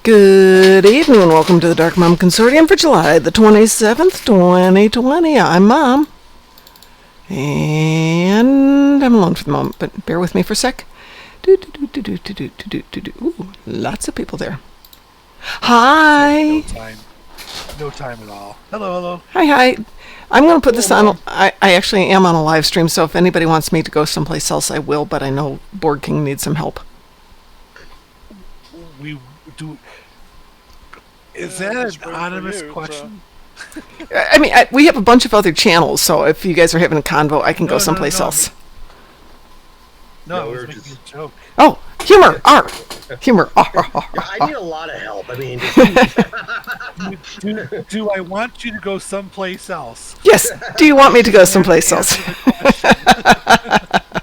Good evening and welcome to the Darkmom Consortium for July the 27th, 2020. I'm Mom. And I'm alone for the moment, but bear with me for a sec. Ooh, lots of people there. Hi. No time. No time at all. Hello. Hi. I'm going to put this on. I actually am on a live stream, so if anybody wants me to go someplace else, I will, but I know Borgking needs some help. We do. Is that an anonymous question? I mean, we have a bunch of other channels, so if you guys are having a convo, I can go someplace else. No, I was making a joke. Oh, humor! Humor! I need a lot of help. I mean, do I want you to go someplace else? Yes. Do you want me to go someplace else?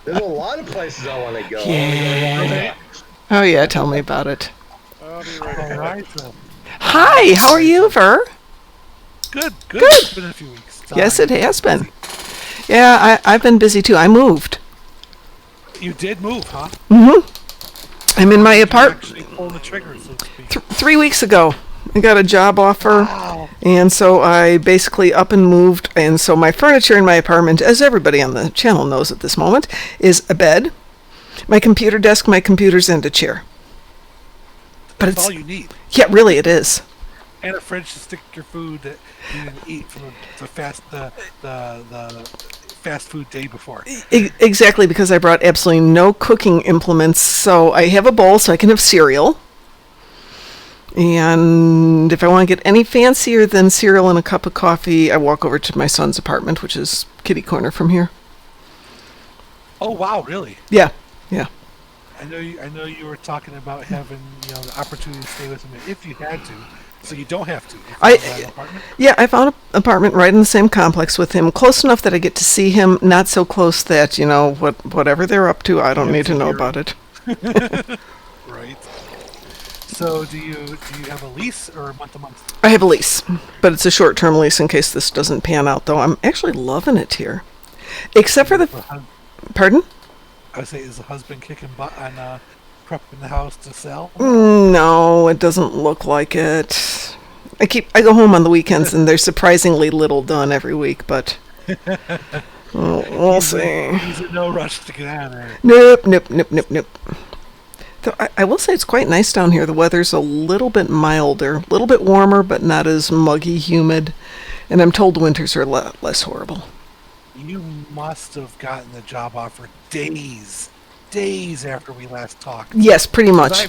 there's a lot of places I want to go. Yeah. Oh yeah, tell me about it. All right, then. Hi, how are you, Ver? Good. It's been a few weeks. Yes, it has been. Yeah, I've been busy too. I moved. You did move, huh? Mm-hmm. I'm in my apartment. Actually pulling the trigger, so to speak. 3 weeks ago, I got a job offer, Wow. and so I basically up and moved. And so my furniture in my apartment, as everybody on the channel knows at this moment, is a bed, my computer desk, my computers, and a chair. But That's it's all you need. Yeah, really, it is. And a fridge to stick your food that you didn't eat from the fast food day before. Exactly, because I brought absolutely no cooking implements. So I have a bowl so I can have cereal. And if I want to get any fancier than cereal and a cup of coffee, I walk over to my son's apartment, which is kitty corner from here. Oh wow, really? Yeah. I know you were talking about having the opportunity to stay with him if you had to, so you don't have to. I found an apartment right in the same complex with him, close enough that I get to see him, not so close that whatever they're up to, I don't need to know about it. Right. So do you have a lease or month to month? I have a lease, but it's a short-term lease in case this doesn't pan out. Though I'm actually loving it here, except for the. Pardon? I would say, is the husband kicking butt on prepping the house to sell? No, it doesn't look like it. I go home on the weekends and there's surprisingly little done every week, but we'll see. He's in no rush to get out of there. Nope. Though I will say it's quite nice down here. The weather's a little bit milder, a little bit warmer, but not as muggy, humid. And I'm told winters are less horrible. You must have gotten the job offer days after we last talked. Yes, pretty much.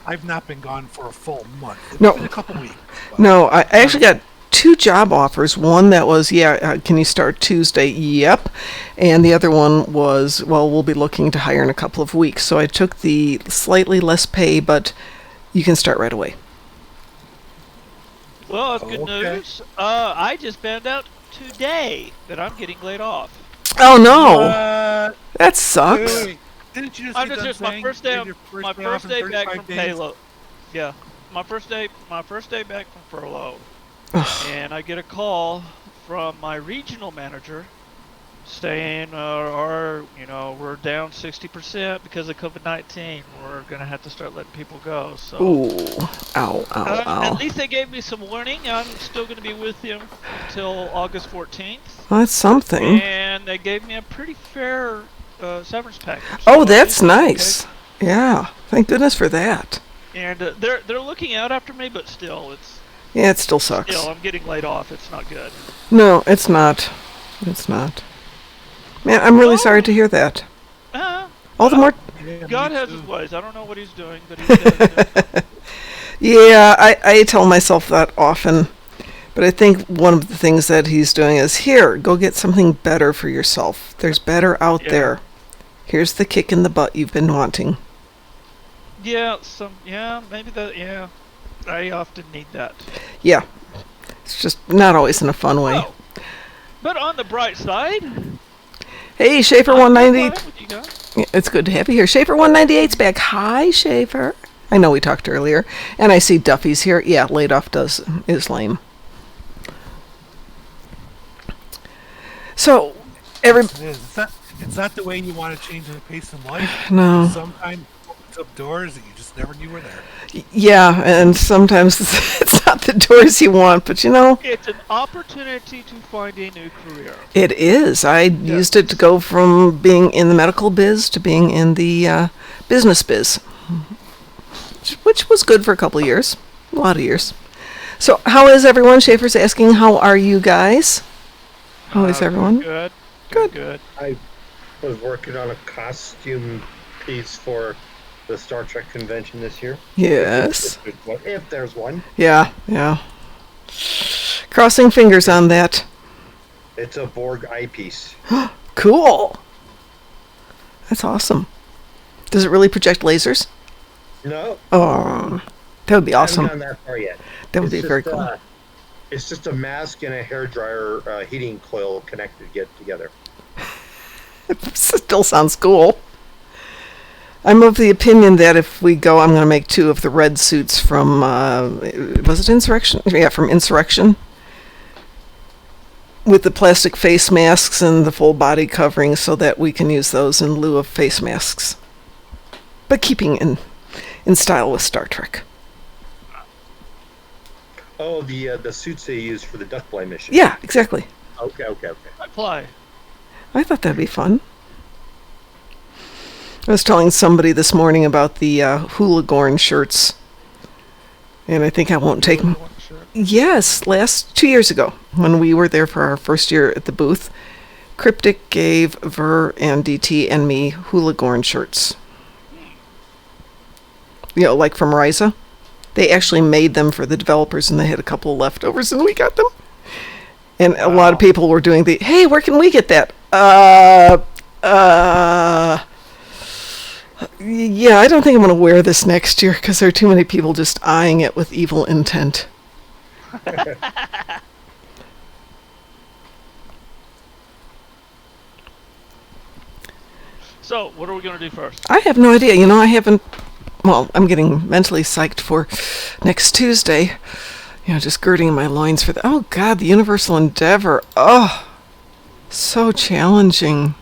I've not been gone for a full month. It's been a couple weeks. No, I actually got 2 job offers. One that was, can you start Tuesday? Yep. And the other one was, well, we'll be looking to hire in a couple of weeks. So I took the slightly less pay, but you can start right away. Well, that's good news. I just found out today that I'm getting laid off. Oh no, that sucks. Wait. Didn't you Just my first day back from payload. Yeah, my first day back from furlough, and I get a call from my regional manager saying, we're down 60% because of COVID-19. We're gonna have to start letting people go. So, ooh, ow. At least they gave me some warning. I'm still gonna be with him until August 14th. That's something. And they gave me a pretty fair severance package. Oh, that's nice. Okay. Yeah, thank goodness for that. And they're looking out after me, but still, it still sucks. Still, I'm getting laid off. It's not good. No, it's not. It's not. Man, I'm really sorry to hear that. All the more. God has his ways. I don't know what he's doing, but he's doing. Yeah, I tell myself that often. But I think one of the things that he's doing is, here, go get something better for yourself. There's better out there. Here's the kick in the butt you've been wanting. Maybe that, I often need that. Yeah. It's just not always in a fun way. Oh. But on the bright side... Hey, Schaefer 198. It's good to have you here. Schaefer 198's back. Hi, Schaefer. I know we talked earlier. And I see Duphy's here. Yeah, laid off is lame. So, It's not the way you want to change the pace in life. No. opens up doors that you just never knew were there. Yeah, and sometimes it's not the doors you want, but It's an opportunity to find a new career. it is. I used it to go from being in the medical biz to being in the business biz, which was good for a couple of years, a lot of years. So, how is everyone? Schaefer's asking, how are you guys? How is everyone? Good. Good. Good. I was working on a costume piece for the Star Trek convention this year. Yes. If there's one. Yeah. Crossing fingers on that. It's a Borg eyepiece. Cool. That's awesome. Does it really project lasers? No. Oh, that would be awesome. I haven't gone that far yet. That would be It's very just, cool. It's just a mask and a hairdryer heating coil connected together. It still sounds cool. I'm of the opinion that if we go, I'm going to make 2 of the red suits from, was it Insurrection? Yeah, from Insurrection. With the plastic face masks and the full body covering so that we can use those in lieu of face masks. But keeping in style with Star Trek. Oh, the suits they use for the duck blind mission. Yeah, exactly. Okay. Apply. I thought that'd be fun. I was telling somebody this morning about the Hula-Gorn shirts. And I think I won't take them. Yes, 2 years ago, when we were there for our first year at the booth, Cryptic gave Ver and DT and me Hula-Gorn shirts. Like from Ryza. They actually made them for the developers, and they had a couple of leftovers, and we got them. And a lot of people were doing hey, where can we get that? Yeah, I don't think I'm going to wear this next year because there are too many people just eyeing it with evil intent. So, what are we going to do first? I have no idea. I haven't... Well, I'm getting mentally psyched for next Tuesday. Just girding my loins for the... Oh, God, the Universal Endeavor. Oh, so challenging.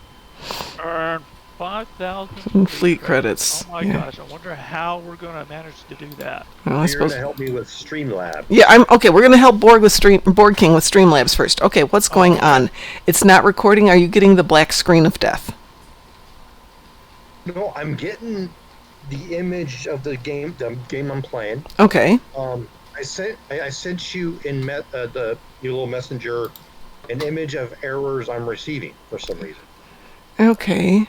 Earn 5,000 fleet credits. Oh my gosh, I wonder how we're going to manage to do that. Well, I You're suppose... going to help me with Streamlab. Yeah, okay, we're going to help Borgking with Streamlabs first. Okay, what's going on? It's not recording. Are you getting the black screen of death? No, I'm getting the image of the game I'm playing. Okay. I sent you in your little messenger an image of errors I'm receiving for some reason. Okay.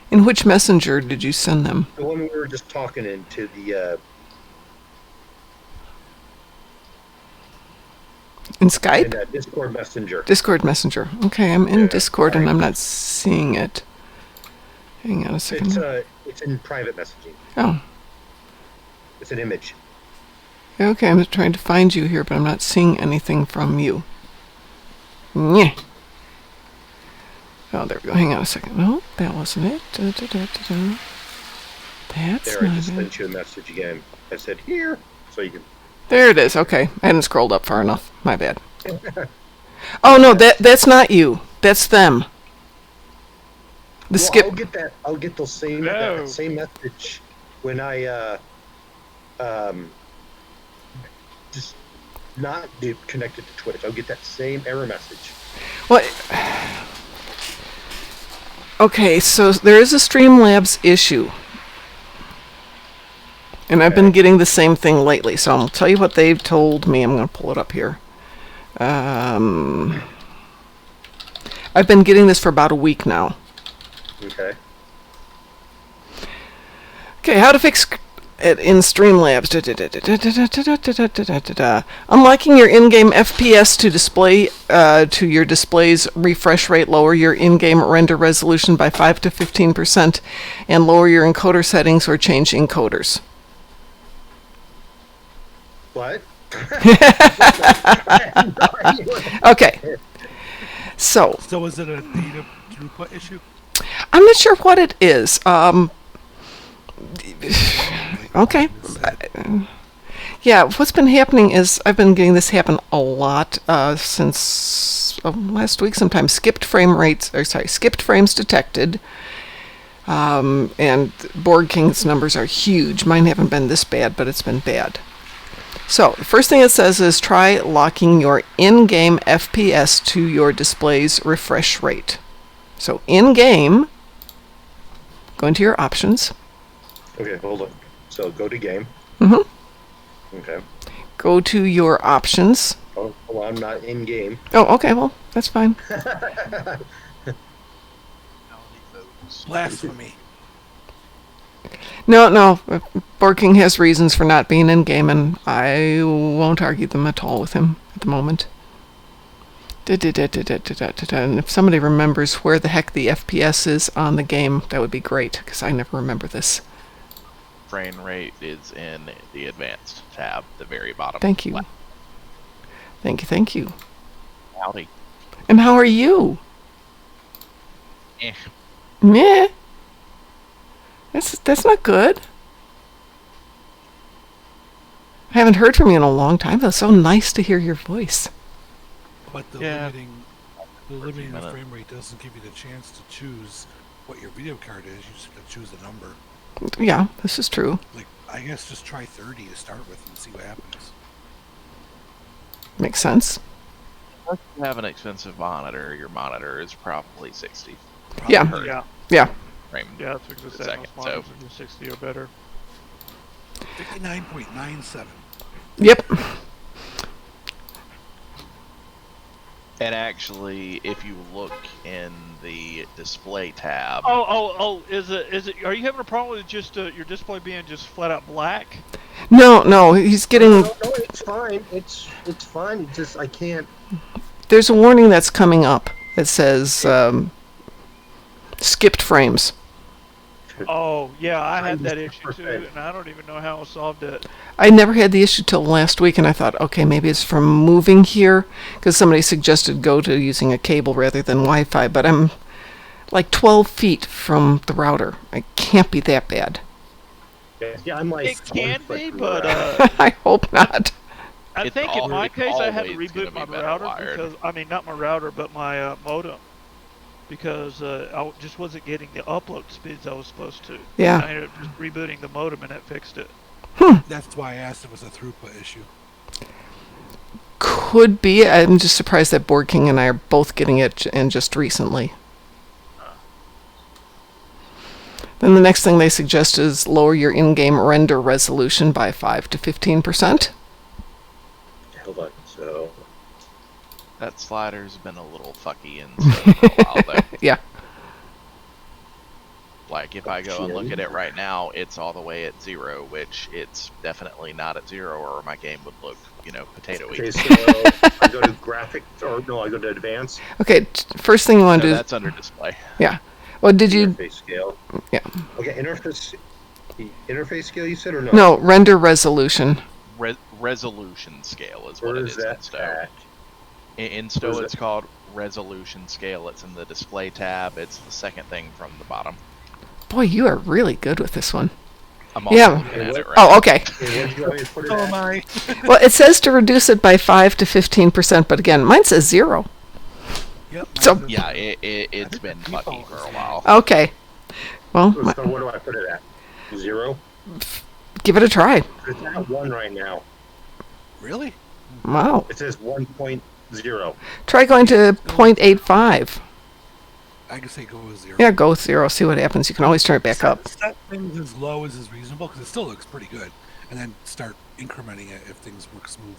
In which messenger did you send them? The one we were just talking into the... In Skype? In Discord Messenger. Discord Messenger. Okay, I'm in Discord and I'm not seeing it. Hang on a second. It's in private messaging. Oh. It's an image. Okay, I'm trying to find you here, but I'm not seeing anything from you. Yeah. Oh, there we go. Hang on a second. No, that wasn't it. That's there, I not just it. sent you a message again. I said, here, so you can... There it is. Okay, I hadn't scrolled up far enough. My bad. Oh, no, that's not you. That's them. I'll get those that same message when I just not connected to Twitch. I'll get that same error message. Well, okay, so there is a Streamlabs issue. And I've been getting the same thing lately, so I'll tell you what they've told me. I'm going to pull it up here. I've been getting this for about a week now. Okay. Okay, how to fix it in Streamlabs. Unlocking your in-game FPS to display to your display's refresh rate, lower your in-game render resolution by 5 to 15%, and lower your encoder settings or change encoders. What? Okay. So is it a data throughput issue? I'm not sure what it is. Okay. Yeah, what's been happening is I've been getting this happen a lot since last week sometime. Skipped frames detected. And Borgking's numbers are huge. Mine haven't been this bad, but it's been bad. So, the first thing it says is try locking your in-game FPS to your display's refresh rate. So, in-game, go into your options. Okay, hold on. So go to game. Mm-hmm. Okay. Go to your options. Oh, well, I'm not in game. Oh, okay, well, that's fine. Blasphemy. No, Borgking has reasons for not being in game, and I won't argue them at all with him at the moment. And if somebody remembers where the heck the FPS is on the game, that would be great, because I never remember this. Frame rate is in the advanced tab, the very bottom. Thank you. Thank you. Howdy. And how are you? Eh. Meh. That's not good. I haven't heard from you in a long time. That's so nice to hear your voice. But the limiting the frame rate doesn't give you the chance to choose what your video card is. You just got to choose the number. Yeah, this is true. Like, I guess just try 30 to start with and see what happens. Makes sense. If you have an expensive monitor, your monitor is probably 60. Yeah. Frame Yeah, that's what I was per saying. second, so 60 or better. 59.97. Yep. And actually, if you look in the display tab, Is it? Are you having a problem with just your display being just flat out black? No, he's getting... No, it's fine. It's fine. It's just I can't. There's a warning that's coming up that says skipped frames. Oh, yeah, I had that issue too, and I don't even know how I solved it. I never had the issue till last week, and I thought, okay, maybe it's from moving here, because somebody suggested go to using a cable rather than Wi-Fi, but I'm like 12 feet from the router. It can't be that bad. Yeah, I'm like. It can be, but I hope not. I think in my case I had to always reboot my gonna be better router wired. because, I mean, not my router, but my modem. Because I just wasn't getting the upload speeds I was supposed to. Yeah. I ended up just rebooting the modem and that fixed it. That's why I asked if it was a throughput issue. Could be. I'm just surprised that Borgking and I are both getting it, and just recently. Then the next thing they suggest is lower your in-game render resolution by 5 to 15%. Hold on. So. that slider's been a little fucky in for a while though. Yeah. Like if I go and look at it right now, it's all the way at 0, which it's definitely not at 0, or my game would look, potato-y. Okay, so I go to graphics, or no, I go to advanced. Okay, first thing you want to do... That's under display. Yeah. Well, did you... Interface scale. Yeah. Okay, interface scale you said, or no? No, render resolution. Resolution scale is Where what it is is that in Stowe. at? In Stowe, it's called resolution scale. It's in the display tab. It's the second thing from the bottom. Boy, you are really good with this one. I'm also looking at it right Oh, okay. Okay, where do you want me to put it Oh at? my. Well, it says to reduce it by 5 to 15%, but again, mine says 0. Yep. So- Yeah, it's been fucky for a while. Okay. Well, So where do I put it at? 0? give it a try. It's at 1 right now. Really? Wow. It says 1.0. Try going to 0.85. I can say go with 0. Yeah, go with 0. See what happens. You can always turn it back up. Set things as low as is reasonable, because it still looks pretty good. And then start incrementing it if things work smooth.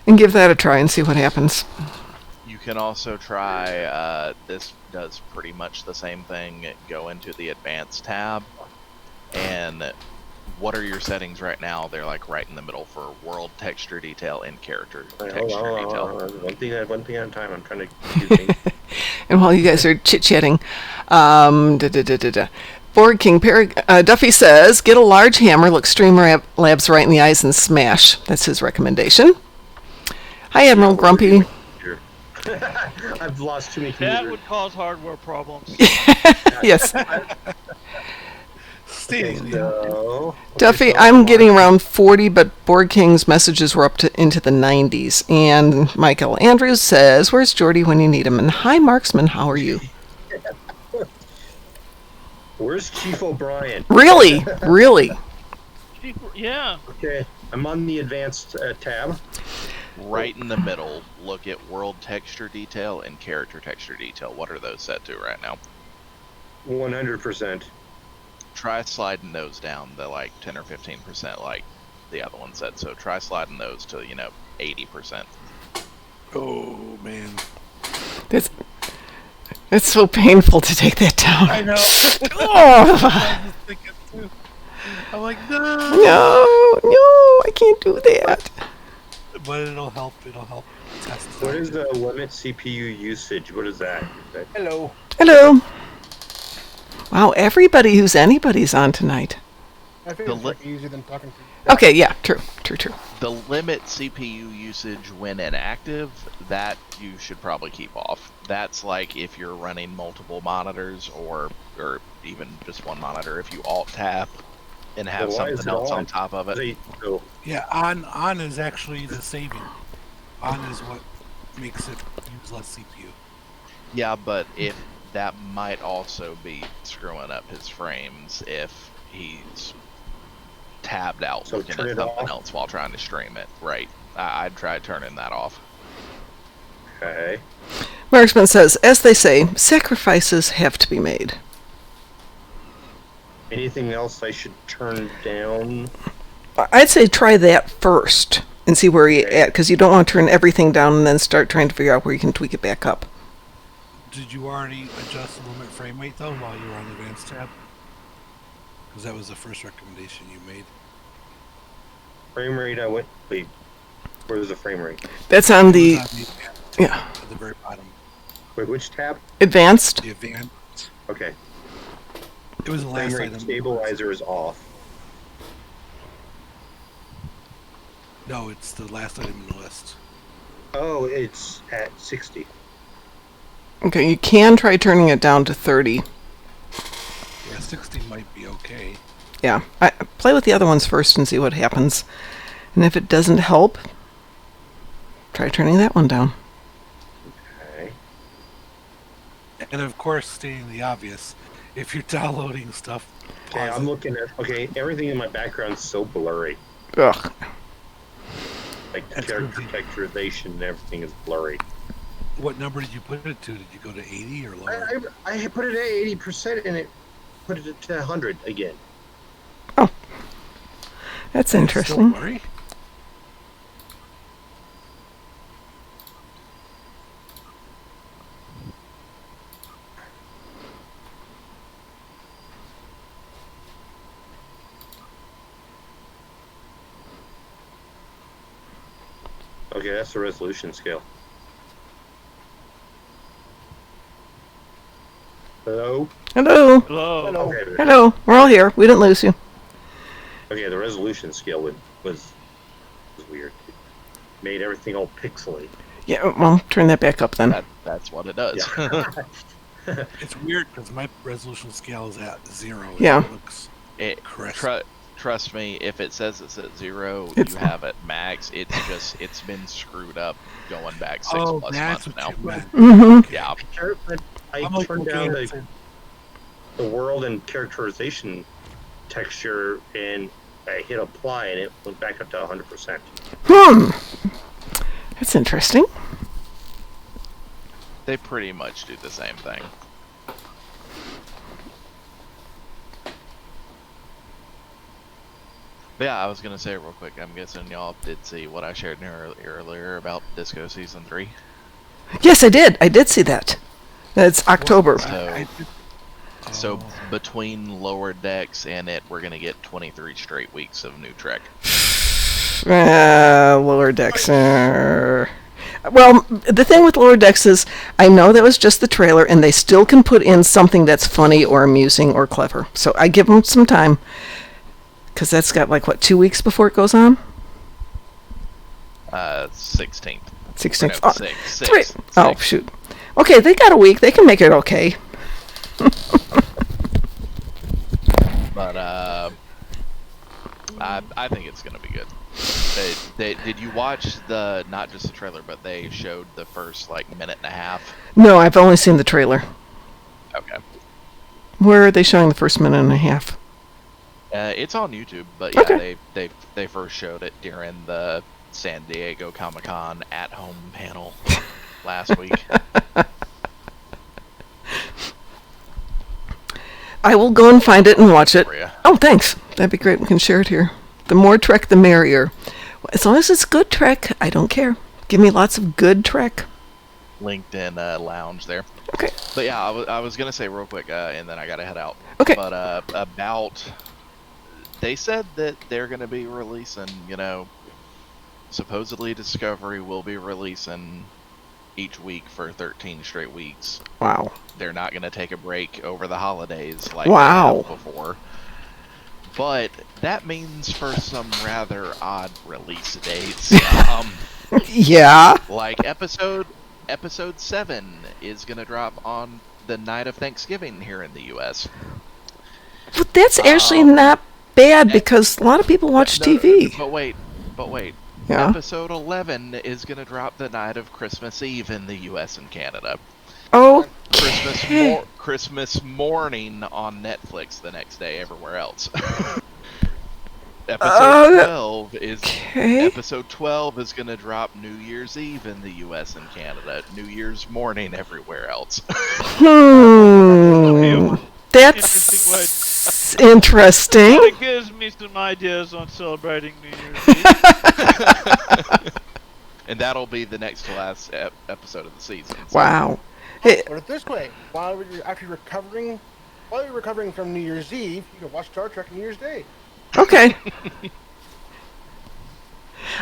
And give that a try and see what happens. You can also try, this does pretty much the same thing. Go into the advanced tab, and what are your settings right now? They're like right in the middle for world texture detail and character texture detail. Hold on. One thing at a time. I'm trying to do things. And while you guys are chit-chatting, Borgking, Duphy says, get a large hammer, look Streamlabs right in the eyes and smash. That's his recommendation. Hi, Admiral Grumpy. I've lost too many That users. would cause hardware problems. Yes. Stay So, Duphy, I'm getting around 40, but Borgking's messages were up into the 90s. And Michael Andrews says, where's Jordy when you need him? And hi, Marksman, how are you? Where's Chief O'Brien? Really? Really? Yeah. Okay, I'm on the advanced tab. Right in the middle, look at world texture detail and character texture detail. What are those set to right now? 100%. Try sliding those down to like 10 or 15% like the other one said. So try sliding those to, 80%. Oh man. It's so painful to take that down. I know. Oh. I was thinking too. I'm like, no. No, I can't do that. But it'll help. It'll help test. What is the limit CPU usage? What is that? Hello. Hello. Wow, everybody who's anybody's on tonight. I think it's like easier than talking to you. Okay, yeah, true. The limit CPU usage when inactive, that you should probably keep off. That's like if you're running multiple monitors or even just one monitor. If you alt-tab and have something else on top of it. Yeah, on is actually the saving. On is what makes it use less CPU. Yeah, but if that might also be screwing up his frames if he's tabbed out looking at something else while trying to stream it. Right. I'd try turning that off. Okay. Marksman says, as they say, sacrifices have to be made. Anything else I should turn down? I'd say try that first and see where you're at, because you don't want to turn everything down and then start trying to figure out where you can tweak it back up. Did you already adjust the limit frame rate though while you were on the advanced tab? Because that was the first recommendation you made. Frame rate, wait, where's the frame rate? That's on the, at the very bottom. Wait, which tab? Advanced. The advanced. Okay. It was the last Frame rate item. stabilizer is off. No, it's the last item in the list. Oh, it's at 60. Okay, you can try turning it down to 30. Yeah, 60 might be okay. Yeah, play with the other ones first and see what happens. And if it doesn't help, try turning that one down. Okay. And of course, stating the obvious, if you're downloading stuff, Okay, I'm looking at. Okay, everything in my background's so blurry. Ugh. Like the character texturization and everything is blurry. What number did you put it to? Did you go to 80 or lower? I put it at 80% and it put it to 100 again. Oh, that's interesting. Still blurry? Okay, that's the resolution scale. Hello? Hello. Hello. Okay, Hello. We're all here. We didn't lose you. okay, the resolution scale was weird. It made everything all pixely. Yeah, well, turn that back up then. That's what it does. Yeah. It's weird because my resolution scale is at 0. Yeah. It looks It, crisp. trust me, if it says it's at 0, It's- you have it max. It's been screwed up going back 6 Oh, plus that's months what now. you meant. Mm-hmm. Yeah. I I'm like, turned okay, down it's the world and characterization texture and I hit apply and it went back up to 100%. That's interesting. They pretty much do the same thing. But yeah, I was gonna say real quick, I'm guessing y'all did see what I shared earlier about Disco Season 3. Yes, I did. I did see that. That's October. So between Lower Decks and it, we're gonna get 23 straight weeks of new Trek. Lower Decks. Well, the thing with Lower Decks is, I know that was just the trailer, and they still can put in something that's funny or amusing or clever. So I give them some time, because that's got, 2 weeks before it goes on? 16th. 16th. No, Oh, six. three. Oh, shoot. Okay, they got a week. They can make it okay. But I think it's gonna be good. Did you watch not just the trailer, but they showed the first minute and a half? No, I've only seen the trailer. Okay. Where are they showing the first minute and a half? It's on YouTube, but yeah, Okay. they first showed it during the San Diego Comic-Con at-home panel last week. I will go and find it and watch it. For ya. Oh, thanks. That'd be great. We can share it here. The more Trek, the merrier. As long as it's good Trek, I don't care. Give me lots of good Trek. LinkedIn lounge there. Okay. But yeah, I was gonna say real quick, and then I gotta head out. Okay. But they said that they're gonna be releasing, supposedly Discovery will be releasing each week for 13 straight weeks. Wow. They're not gonna take a break over the holidays like Wow. they have before. But that means for some rather odd release dates. Yeah. Like episode 7 is gonna drop on the night of Thanksgiving here in the U.S. But that's actually not bad because a lot of people watch TV. But wait. Yeah. Episode 11 is gonna drop the night of Christmas Eve in the U.S. and Canada. Okay. Christmas morning on Netflix the next day everywhere else. Episode 12 is gonna drop New Year's Eve in the U.S. and Canada. New Year's morning everywhere else. That's interesting. It gives me some ideas on celebrating New Year's Eve. And that'll be the next to last episode of the season. So. Wow. Put it this way: while you're recovering from New Year's Eve, you can watch Star Trek on New Year's Day. Okay.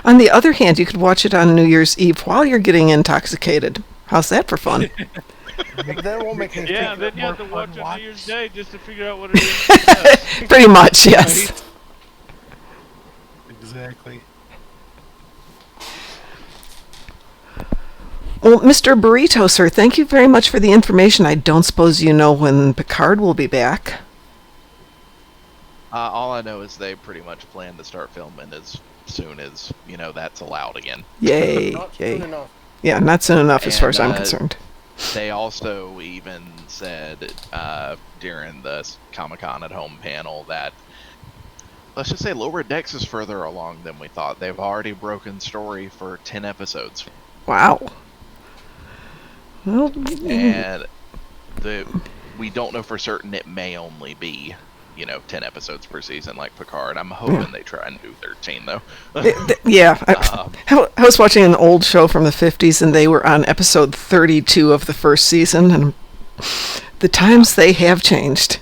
On the other hand, you could watch it on New Year's Eve while you're getting intoxicated. How's that for fun? But that won't make any Yeah, sense. then you have to watch on New Year's Day just to figure out what it is. Pretty much, yes. Right? Exactly. Well, Mr. Burrito, sir, thank you very much for the information. I don't suppose you know when Picard will be back. All I know is they pretty much plan to start filming as soon as, that's allowed again. Yay. Not Yay. soon enough. Yeah, not soon enough as far as I'm And, concerned. They also even said during the Comic-Con at Home panel that, let's just say Lower Decks is further along than we thought. They've already broken story for 10 episodes. Wow. Well, And we don't know for certain it may only be, 10 episodes per season like Picard. I'm hoping they try and do 13, though. yeah. I was watching an old show from the 50s, and they were on episode 32 of the first season, and the times they have changed.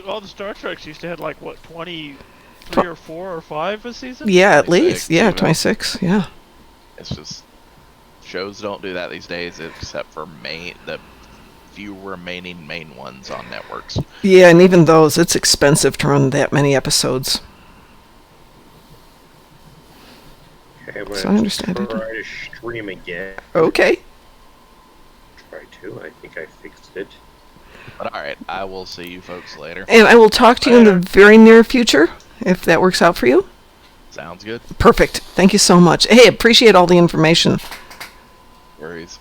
All the Star Treks used to have 23 or 4 or 5 a season? Yeah, at least. Yeah, even. 26, yeah. It's just, shows don't do that these days except for the few remaining main ones on networks. Yeah, and even those, it's expensive to run that many episodes. Okay, I'm So I understand it. try to stream again. Okay. Try to. I think I fixed it. But alright, I will see you folks later. And I will talk to you in the very near future, if that works out for you. Sounds good. Perfect. Thank you so much. Hey, appreciate all the information. Worries.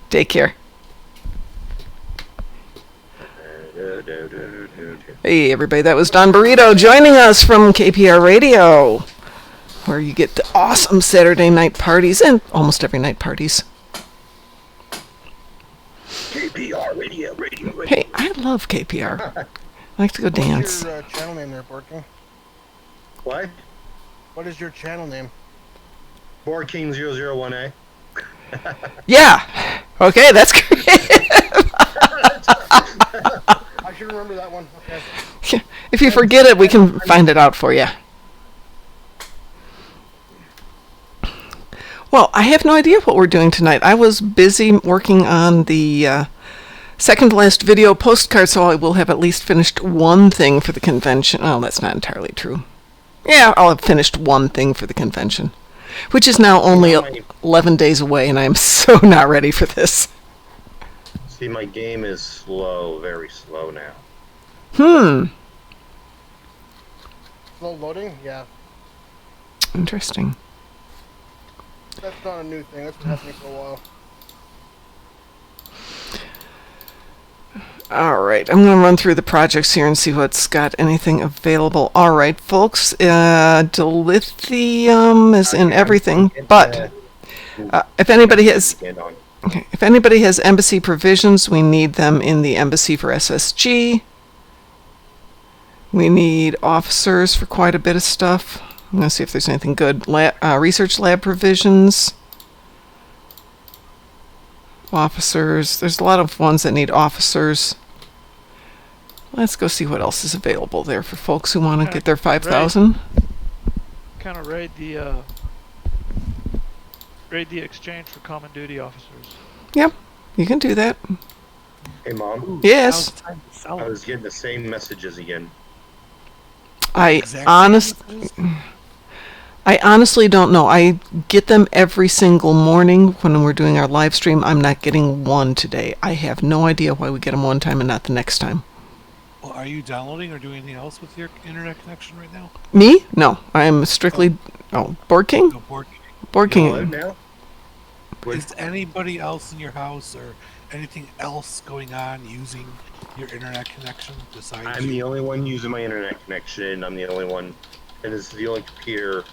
Take care. Hey, everybody, that was Don Burrito joining us from KPR Radio, where you get the awesome Saturday night parties and almost every night parties. KPR radio. Hey, I love KPR. I like to go dance. What's your channel name there, Borgking? What? What is your channel name? Borgking 001A. Yeah. Okay, that's great. I should remember that one. Okay. If you forget it, we can find it out for you. Well, I have no idea what we're doing tonight. I was busy working on the second to last video postcard, so I will have at least finished one thing for the convention. Oh, that's not entirely true. Yeah, I'll have finished one thing for the convention, which is now only 11 days away, and I am so not ready for this. See, my game is slow, very slow now. Slow loading? Yeah. Interesting. That's not a new thing. That's been happening for a while. All right, I'm going to run through the projects here and see what's got anything available. All right, folks, dilithium is in everything, but if anybody has embassy provisions, we need them in the embassy for SSG. We need officers for quite a bit of stuff. I'm going to see if there's anything good. Research lab provisions. Officers. There's a lot of ones that need officers. Let's go see what else is available there for folks who want to get their 5,000. Kind of raid the exchange for common duty officers. Yep, you can do that. Hey, Mom. Yes. I was getting the same messages again. I honestly don't know. I get them every single morning when we're doing our live stream. I'm not getting one today. I have no idea why we get them one time and not the next time. Well, are you downloading or doing anything else with your internet connection right now? Me? No. I'm strictly... Borgking? No, Borgking. Now? Is anybody else in your house or anything else going on using your internet connection besides I'm the only one using my internet connection. I'm the only one, and this is the only computer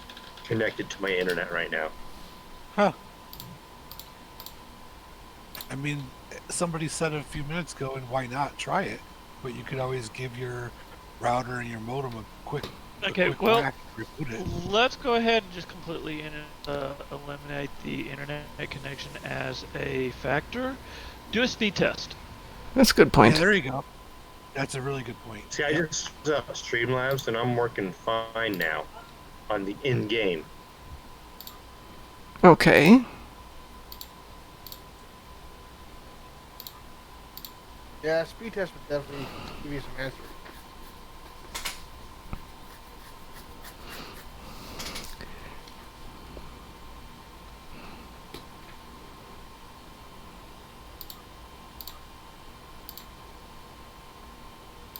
connected to my internet right now. Huh. I mean, somebody said a few minutes ago, and why not try it? But you could always give your router and your modem a quick whack, reboot it. Let's go ahead and just completely eliminate the internet connection as a factor. Do a speed test. That's a good point. Yeah, there you go. That's a really good point. See, I just Streamlabs, and I'm working fine now on the in-game. Okay. Yeah, speed test would definitely give you some answers.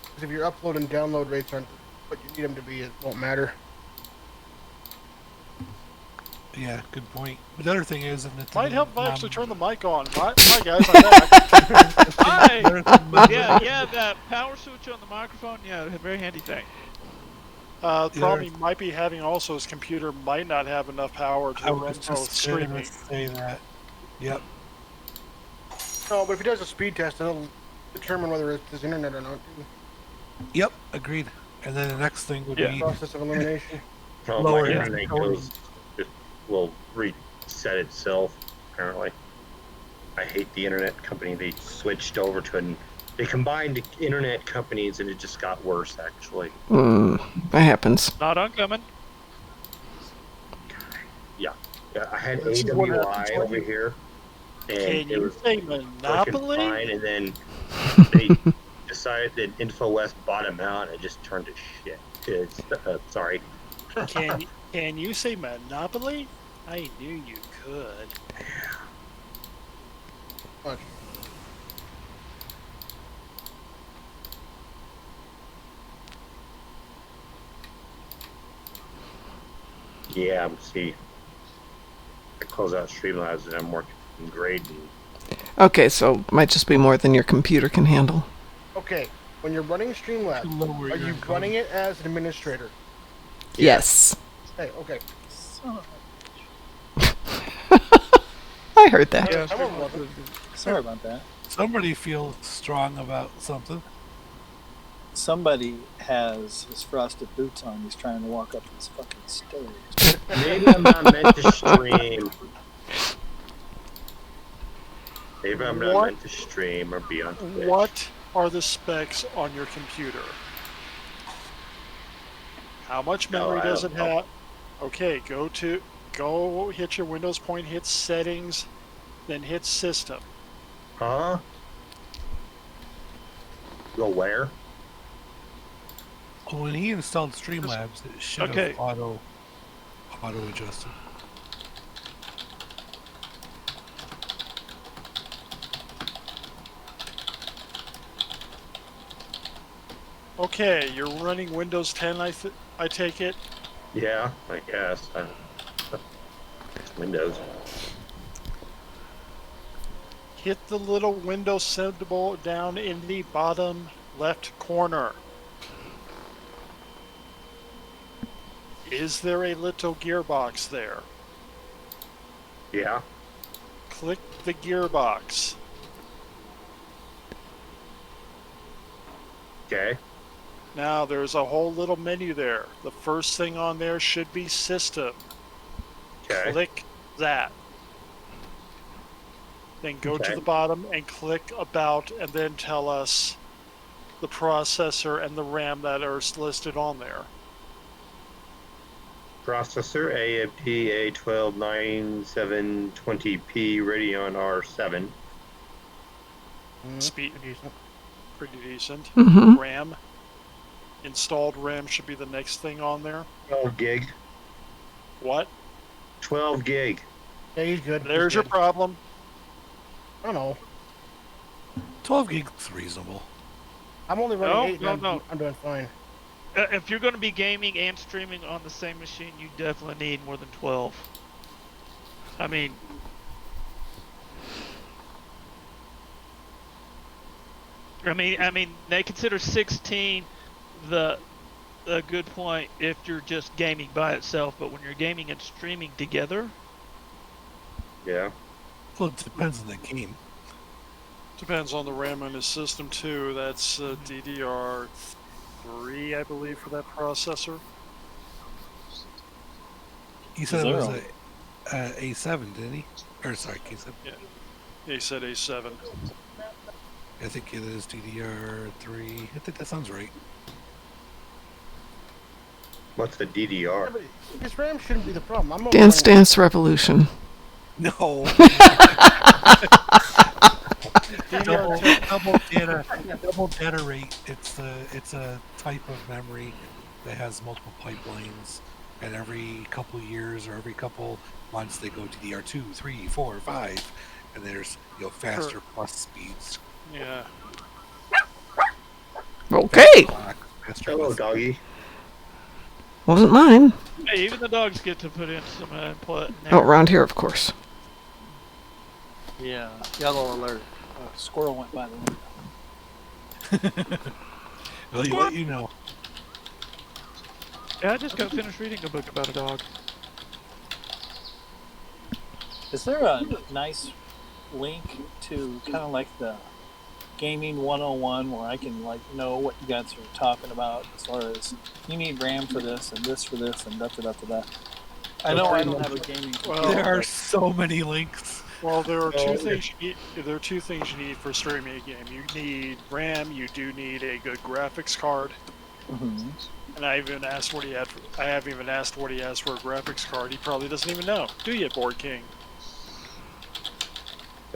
Because if your upload and download rates aren't what you need them to be, it won't matter. Yeah, good point. But the other thing is, if it's might help if I actually turn the mic on. Hi guys, I'm back. Hi. Yeah, that power switch on the microphone. Yeah, a very handy thing. The problem he might be having also, his computer might not have enough power to run both streaming. Say that. Yep. No, but if he does a speed test, then it'll determine whether it's his internet or not. Yep, agreed. And then the next thing would be Process of elimination. Oh, Lower my it. internet will reset itself, apparently. I hate the internet company they switched over to, they combined the internet companies and it just got worse, actually. That happens. Not uncommon. Yeah, I had AWI over here, and it was Monopoly? fine, and then they decided that InfoWest bought them out, and it just turned to shit. Sorry. Can you say Monopoly? I knew you could. What? Yeah, see, I close out Streamlabs and I'm working great. Okay, so might just be more than your computer can handle. Okay, when you're running Streamlabs, are you running it as an administrator? Yes. Hey, okay. I heard that. Yeah, Sorry about that. somebody feels strong about something. Somebody has his frosted boots on. He's trying to walk up this fucking stairs. Maybe I'm not meant to stream. Maybe I'm not meant to stream or be on Twitch. What are the specs on your computer? How much memory does it have? Okay, go hit your Windows point, hit settings, then hit system. Huh? Go where? When he installed Streamlabs, it should have auto adjusted. Okay, you're running Windows 10, I take it? Yeah, I guess. It's Windows. hit the little window symbol down in the bottom left corner. Is there a little gearbox there? Yeah. Click the gearbox. Okay. Now there's a whole little menu there. The first thing on there should be System. Okay. Click that. Then go to the bottom and click About, and then tell us the processor and the RAM that are listed on there. Processor AMD A129720P Radeon R7. Speed, pretty decent. Mm-hmm. RAM. Installed RAM should be the next thing on there. 12 gig. What? 12 gig. Yeah, he's good. There's your problem. I don't know. 12 gigs reasonable. I'm only running 8. No. I'm doing fine. If you're going to be gaming and streaming on the same machine, you definitely need more than 12. I mean, they consider 16 the good point if you're just gaming by itself, but when you're gaming and streaming together, Yeah. Well, it depends on the game. Depends on the RAM in the system too. That's DDR3, I believe, for that processor. He said it was Zero. a A7, didn't he? Or sorry, K7. Yeah. He said A7. I think it is DDR3. I think that sounds right. What's the Yeah, DDR? but his RAM shouldn't be the problem. I'm only Dance running- Dance Revolution. No. DDR2. double data rate. It's a type of memory that has multiple pipelines, and every couple years or every couple months they go to DDR2, 3, 4, 5, and there's faster plus speeds. Yeah. Okay. Faster Hello, plus- doggy. Wasn't mine. hey, even the dogs get to put in some input. in there. Oh, around here, of course. Yeah, yellow alert. A squirrel went by the window. Well, you let you know. Yeah, I just got finished reading a book about a dog. Is there a nice link to kind of like the Gaming 101 where I can know what you guys are talking about as far as you need RAM for this and this for this and da da da da da. I know I don't have a gaming. Well, There are so many links. Well, there are two things you need. There are two things you need for streaming a game. You need RAM. You do need a good graphics card. Mm-hmm. And I even asked what he had. I have even asked what he has for a graphics card. He probably doesn't even know. Do you, Borgking?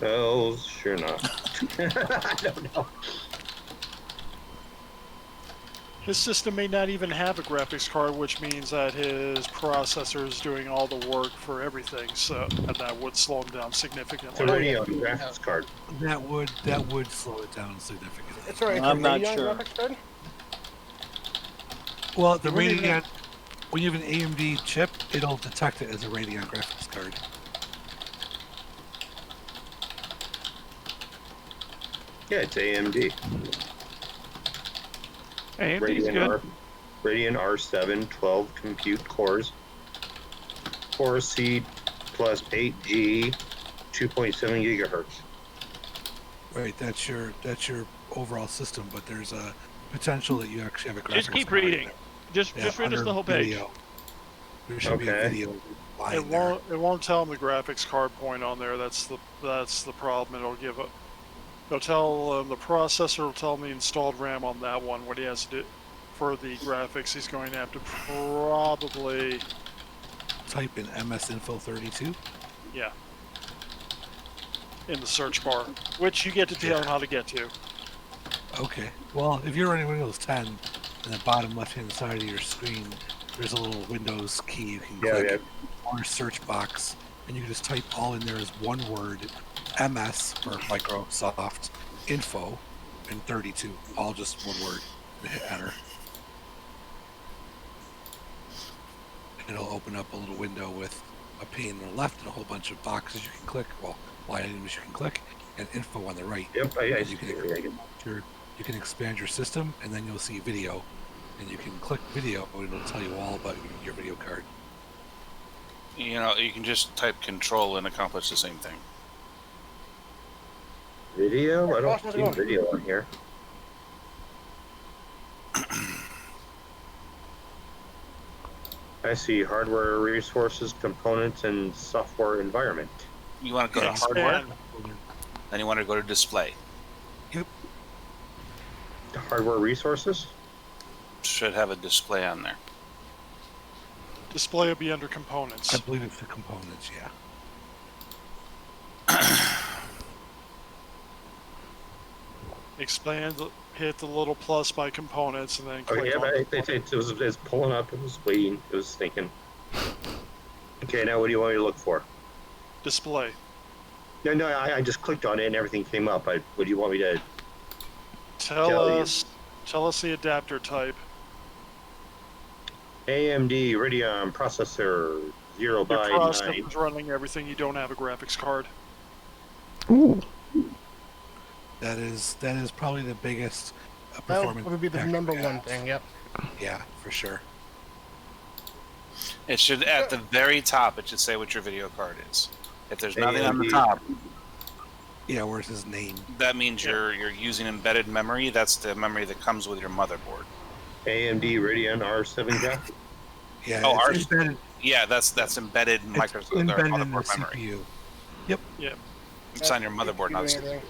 Oh, sure not. I don't know. His system may not even have a graphics card, which means that his processor is doing all the work for everything. So, and that would slow him down It's a significantly. Radeon graphics card. That would slow it down significantly. It's alright. I'm not Radeon sure. graphics card? Well, the wouldn't even- Radeon, when you have an AMD chip, it'll detect it as a Radeon graphics card. Yeah, it's AMD. AMD's good. Radeon R7 12 compute cores. Core C plus 8G, 2.7 gigahertz. Right, that's your overall system, but there's a potential that you actually have a graphics Just keep card in reading. there. Just Yeah, read us under the whole page. video. There should be a Okay. video line It there. won't tell him the graphics card point on there. That's the problem. It'll give it. It'll tell the processor will tell him the installed RAM on that one. What he has to do for the graphics, he's going to have to probably Type in MSInfo32. in the search bar, which you get to tell him how to get to. Okay. Well, if you're running Windows 10, in the bottom left-hand side of your screen, there's a little Windows key you can click on your search box, and you can just type all in there as one word, MS for Microsoft Info, and 32, all just one word, and hit enter. It'll open up a little window with a pane on the left and a whole bunch of boxes you can click, well, line items you can click, and info on the right. Yep, You can expand your system, and then you'll see video, and you can click video, and it'll tell you all about your video card. You know, you can just type control and accomplish the same thing. Video? I don't see video on here. I see hardware, resources, components, and software environment. You want to go to hardware, then you want to go to display. Yep. Hardware resources? Should have a display on there. Display will be under components. I believe it's the components, yeah. Expand, hit the little plus by components, and then click Okay, yeah, on but it's pulling up, it was waiting, it was thinking. Okay, now what do you want me to look for? display. No, I just clicked on it and everything came up. What do you want me to... Tell us the adapter type. AMD Radeon processor 0 Your by processor 9. is running everything. You don't have a graphics card. Ooh. That is probably the biggest That performance. would be the factor number we one have. thing. Yep. Yeah, for sure. It should, at the very top, it should say what your video card is. If there's nothing on the AMD. top, Yeah, where's his name? that means you're using embedded memory. That's the memory that comes with your motherboard. AMD Radeon R7 graphics. Yeah, Oh, it's embedded, Yeah, that's embedded it's Microsoft or embedded in the motherboard memory. CPU. It's on your motherboard, not CPU.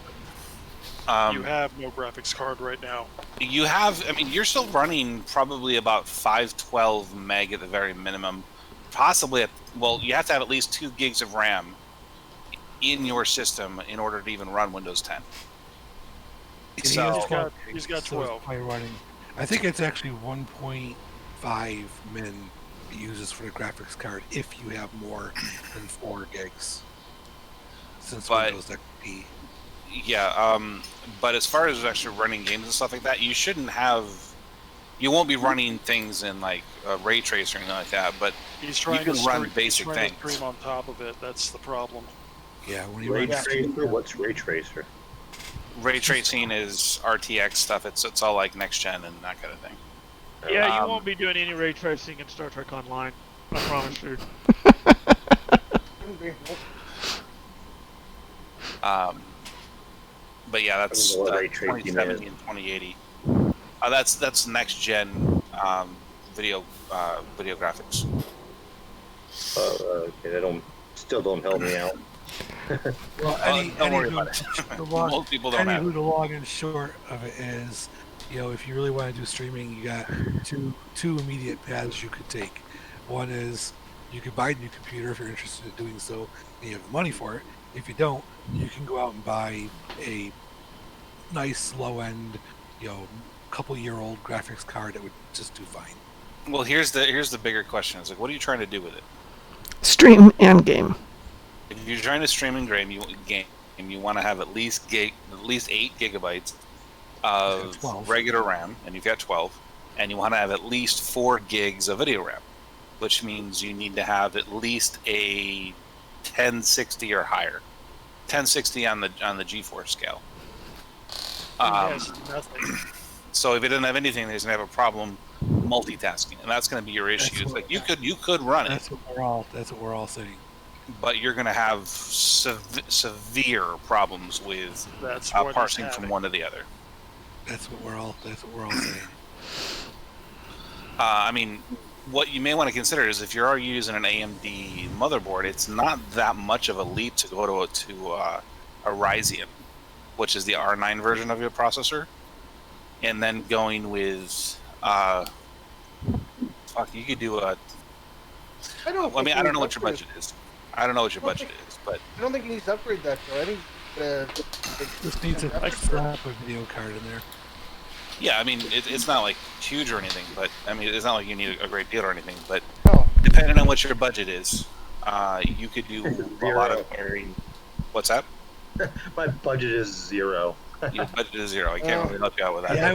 You Um, have no graphics card right now. you have, I mean, you're still running probably about 512 meg at the very minimum. Possibly, you have to have at least 2 gigs of RAM in your system in order to even run Windows 10. And So- He's got so it's 12. probably running. I think it's actually 1.5 min it uses for the graphics card if you have more than 4 gigs. Since But- Windows XP. Yeah, but as far as actually running games and stuff like that, you won't be running things in like ray trace or anything like that, but He's trying can to run stream, basic he's trying things. to stream on top of it. That's the problem. Yeah, when you Ray run tracer? What's ray tracer? ray tracing is RTX stuff. It's all like next gen and that kind of thing. Yeah, you Um, won't be doing any ray tracing in Star Trek Online. I promise you. Couldn't be. But yeah, that's I don't know what ray tracing 2070 is. and 2080. That's next gen video graphics. Okay, they still don't help me out. Well, Don't worry about it. the long, Most people don't have it. the long and short of it is, if you really want to do streaming, you got two immediate paths you could take. One is you could buy a new computer if you're interested in doing so, and you have the money for it. If you don't, you can go out and buy a nice low-end, couple-year-old graphics card that would just do fine. Well, here's the bigger question: is like, what are you trying to do with it? Stream and game. If you're trying to stream and game, you want to have at least 8 gigabytes of 12. regular RAM, and you've got 12, and you want to have at least 4 gigs of video RAM, which means you need to have at least a 1060 or higher, 1060 on the GeForce scale. Yes, nothing. So if it doesn't have anything, there's gonna have a problem multitasking, and that's gonna be your issue. It's like you could run it, That's what we're all saying. but you're gonna have severe problems with That's what parsing is from happening. one to the other. That's what we're all saying. I mean, what you may want to consider is if you're using an AMD motherboard, it's not that much of a leap to go to a Ryzen, which is the R9 version of your processor, and then going with you could do a. I don't know what your budget is. I don't know what your budget is, but I don't think he needs to upgrade that though. I think Just needs a slap a video card in there. yeah, I mean it's not like huge or anything, but I mean it's not like you need a great deal or anything. But Oh. depending on what your budget is, you could do a lot of. What's that? My budget is 0. Your budget is 0. I can't really help you out with that. Yeah,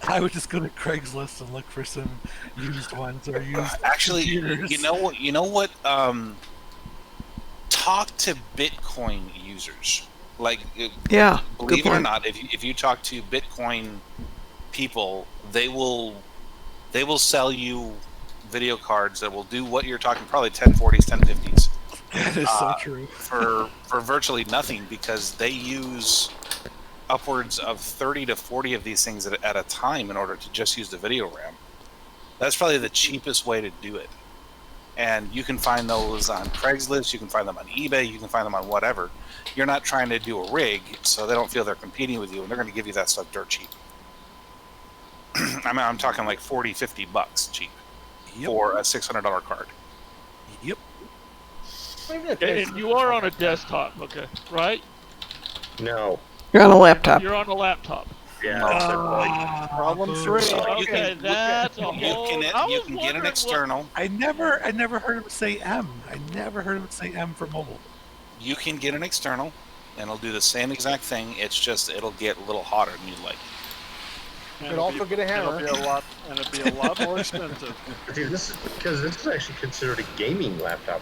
I would just go to Craigslist and look for some used ones or used Actually, computers. you know what? talk to Bitcoin users. Like, Yeah, believe good it or point. not, if you talk to Bitcoin people, they will sell you video cards that will do what you're talking, probably 1040s, 1050s. That is so true. for virtually nothing, because they use upwards of 30 to 40 of these things at a time in order to just use the video RAM. That's probably the cheapest way to do it. And you can find those on Craigslist, you can find them on eBay, you can find them on whatever. You're not trying to do a rig, so they don't feel they're competing with you, and they're going to give you that stuff dirt cheap. I mean, I'm talking like 40, 50 bucks cheap for a $600 card. Yep. And you are on a desktop, okay, right? No. You're on a laptop. You're on a laptop. Yeah. Problem 3. Okay, that's a whole. You can get an external. I never heard him say M. I never heard him say M for mobile. You can get an external, and it'll do the same exact thing. It's just it'll get a little hotter than you'd like. You could also get a hammer. It'd be a lot more expensive. Dude, this is actually considered a gaming laptop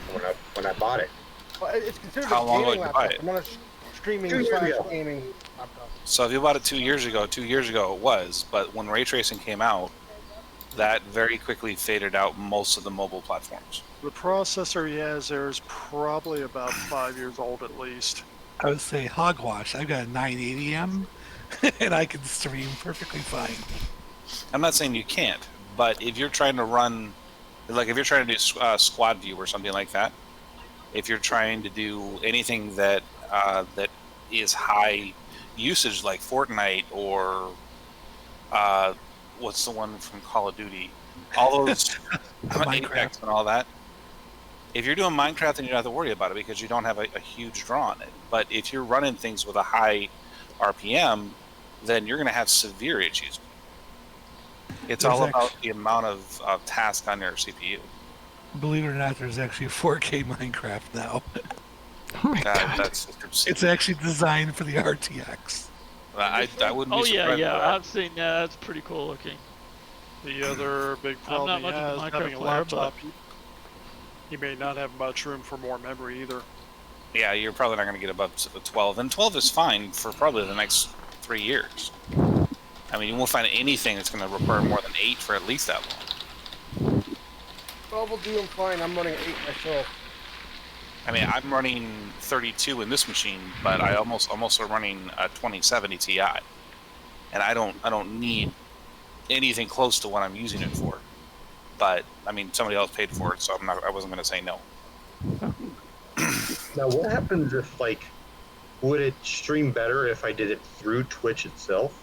when I bought it. Well, it's considered How a long gaming ago did you buy laptop, it? not a streaming 2 years ago. gaming laptop. So if you bought it 2 years ago it was, but when ray tracing came out, that very quickly faded out most of the mobile platforms. The processor he has there is probably about 5 years old at least. I would say hogwash. I've got a 980M, and I can stream perfectly fine. I'm not saying you can't, but if you're trying to run, like if you're trying to do squad view or something like that, if you're trying to do anything that that is high usage, like Fortnite or what's the one from Call of Duty, all those Apex and all that. If you're doing Minecraft, then you don't have to worry about it because you don't have a huge draw on it. But if you're running things with a high RPM, then you're going to have severe issues. It's all about the amount of task on your CPU. Believe it or not, there's actually a 4K Minecraft now. Oh my God. It's actually designed for the RTX. I wouldn't be Oh surprised. yeah, by that. I've seen that. That's pretty cool looking. The other big I'm not problem he much of a has, Minecraft having a player, laptop, he may not have much room for more memory either. Yeah, you're probably not going to get above 12, and 12 is fine for probably the next 3 years. I mean, you won't find anything that's going to require more than 8 for at least that long. 12 will do him fine. I'm running 8 myself. I mean, I'm running 32 in this machine, but I'm also running a 2070 Ti, and I don't need anything close to what I'm using it for. But I mean, somebody else paid for it, so I wasn't going to say no. Now, what happens if, like, would it stream better if I did it through Twitch itself?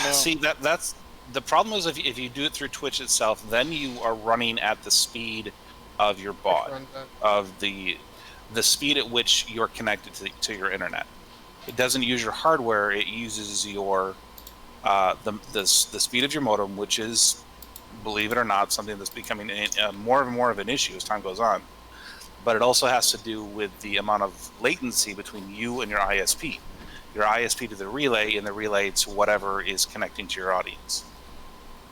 No. See, that's the problem is if you do it through Twitch itself, then you are running at the speed of your bot, of the speed at which you're connected to your internet. It doesn't use your hardware; it uses your the speed of your modem, which is, believe it or not, something that's becoming more and more of an issue as time goes on. But it also has to do with the amount of latency between you and your ISP. Your ISP to the relay, and the relay to whatever is connecting to your audience.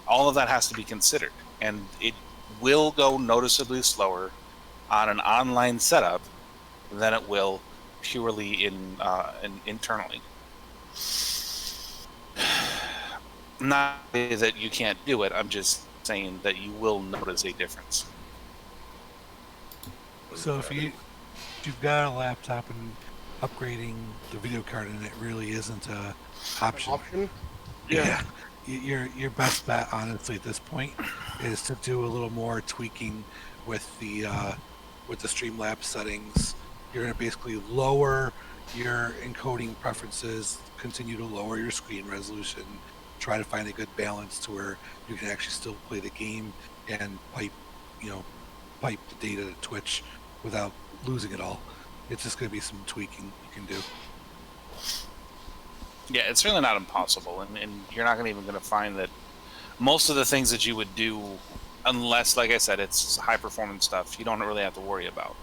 All of that has to be considered, and it will go noticeably slower on an online setup than it will purely internally. Not that you can't do it, I'm just saying that you will notice a difference. So if you've got a laptop and upgrading the video card, and it really isn't a option. Yeah. Your best bet, honestly, at this point, is to do a little more tweaking with the Streamlabs settings. You're going to basically lower your encoding preferences, continue to lower your screen resolution, try to find a good balance to where you can actually still play the game and pipe the data to Twitch without losing it all. It's just going to be some tweaking you can do. Yeah, it's really not impossible, and you're not even going to find that most of the things that you would do, unless, like I said, it's high performance stuff, you don't really have to worry about.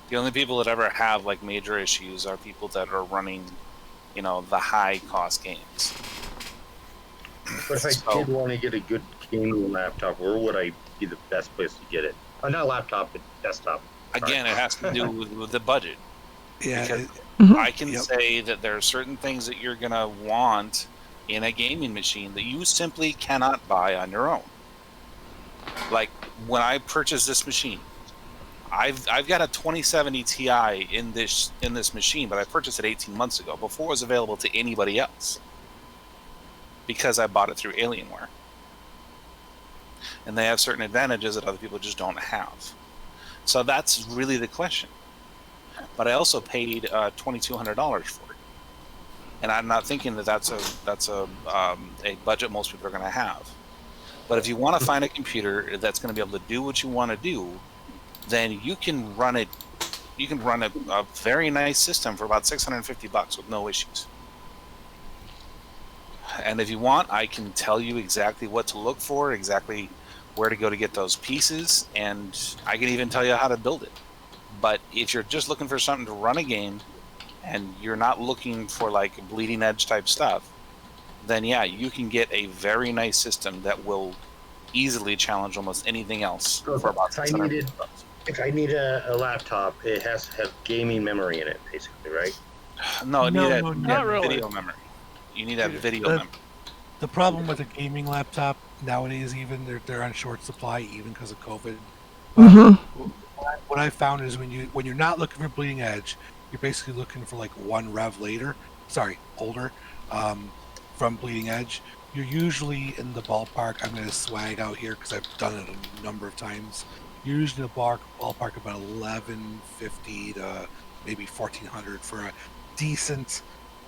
The only people that ever have like major issues are people that are running, the high cost games. But if I did want to get a good gaming laptop, where would I be the best place to get it? Not laptop, but desktop. Again, it has to do with the budget. Yeah. Because I can Yep. say that there are certain things that you're going to want in a gaming machine that you simply cannot buy on your own. Like when I purchased this machine, I've got a 2070 Ti in this machine, but I purchased it 18 months ago before it was available to anybody else because I bought it through Alienware. And they have certain advantages that other people just don't have. So that's really the question. But I also paid $2,200 for it, and I'm not thinking that that's a budget most people are going to have. But if you want to find a computer that's going to be able to do what you want to do, then you can run it. You can run a very nice system for about $650 with no issues. And if you want, I can tell you exactly what to look for, exactly where to go to get those pieces, and I can even tell you how to build it. But if you're just looking for something to run a game, and you're not looking for like bleeding edge type stuff, then yeah, you can get a very nice system that will easily challenge almost anything else for about $600. If I need a laptop, it has to have gaming memory in it, basically, right? No, you need No, that not really. video memory. You need that video memory. The problem with a gaming laptop nowadays, even they're on short supply, even because of COVID. What I found is when you're not looking for bleeding edge, you're basically looking for like one rev older, from bleeding edge. You're usually in the ballpark. I'm going to swag out here because I've done it a number of times. You're usually in the ballpark about $1,150 to maybe $1,400 for a decent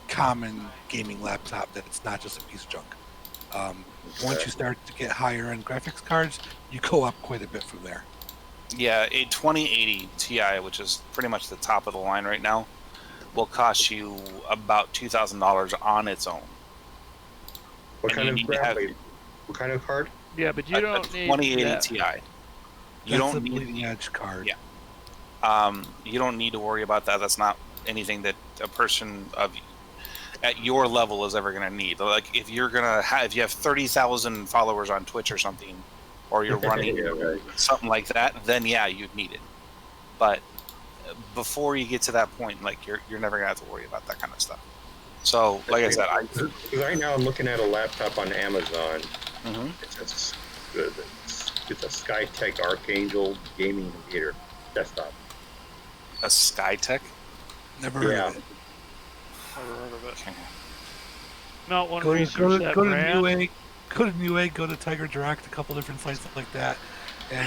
common gaming laptop that's not just a piece of junk. Once you start to get higher end graphics cards, you go up quite a bit from there. Yeah, a 2080 Ti, which is pretty much the top of the line right now, will cost you about $2,000 on its own. What And kind of what kind of card? Yeah, but you don't a need 2080 that. Ti. You That's don't the need bleeding edge card. Yeah. You don't need to worry about that. That's not anything that a person at your level is ever going to need. Like if you have 30,000 followers on Twitch or something, or you're running something like that, then yeah, you'd need it. But before you get to that point, like you're never gonna have to worry about that kind of stuff. So, like I said, right now I'm looking at a laptop on Amazon. Mm-hmm. It's a SkyTech Archangel gaming computer desktop. A SkyTech. Never heard of it. Never heard of it. Not one Go research to that go to brand. Newegg, go to Newegg, go to Tiger Direct, a couple different sites like that, and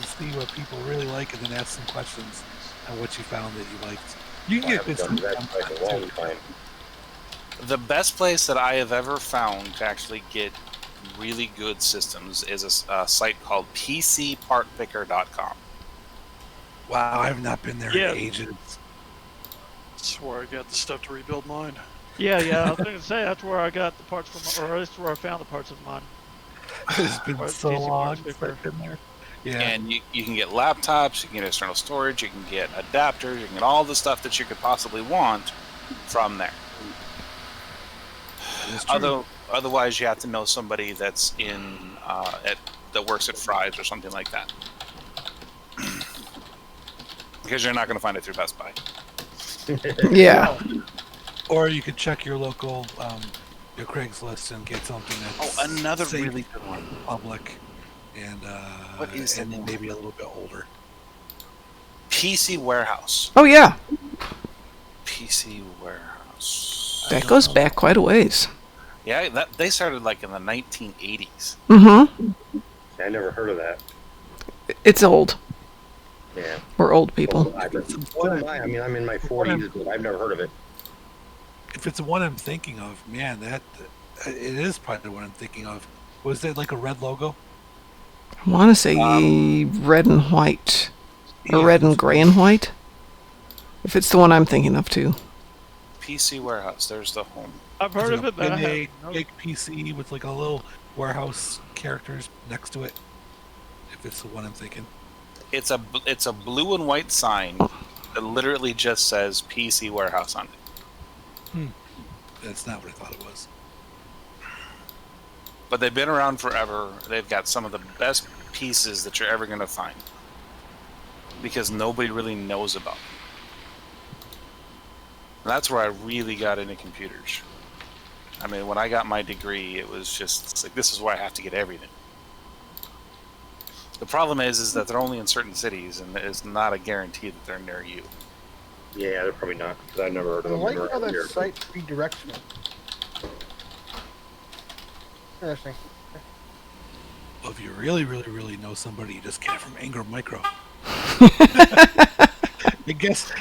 see what people really like, and then ask some questions on what you found that you liked. You can I get good haven't done stuff that in a long time. The best place that I have ever found to actually get really good systems is a site called PCPartPicker.com. Wow, I have not been there Yeah. in ages. That's where I got the stuff to rebuild mine. Yeah, I was going to say that's where I got the parts from, or that's where I found the parts of mine. It's been Or so PC long Parts since Picker. I've been there. Yeah. And you can get laptops, you can get external storage, you can get adapters, you can get all the stuff that you could possibly want from there. Otherwise, you have to know somebody that's that works at Fry's or something like that, because you're not going to find it through Best Buy. Yeah. Or you could check your local, your Craigslist and get something that's Another safe, really good one. public, and What is the and name? maybe a little bit older. PC Warehouse. Oh yeah, PC Warehouse. that goes back quite a ways. Yeah, they started like in the 1980s. Mm-hmm. I never heard of that. It's old. Yeah. We're old people. What am I? I mean, I'm in my 40s, but I've never heard of it. If it's the one I'm thinking of, man, that it is probably the one I'm thinking of. Was it like a red logo? I want to say red and white, or red and gray and white. If it's the one I'm thinking of too. PC Warehouse. There's the home. I've heard of it, but I a have no. big PC with like a little warehouse characters next to it. If it's the one I'm thinking. It's a blue and white sign that literally just says PC Warehouse on it. That's not what I thought it was. But they've been around forever. They've got some of the best pieces that you're ever going to find. because nobody really knows about them. And that's where I really got into computers. I mean, when I got my degree, it was just it's like, this is where I have to get everything. The problem is that they're only in certain cities, and it's not a guarantee that they're near you. Yeah, they're probably not, because I've never heard of them. I like around how that here. site's redirectional. Interesting. Well, if you really, really, really know somebody, you just get it from Anger Micro.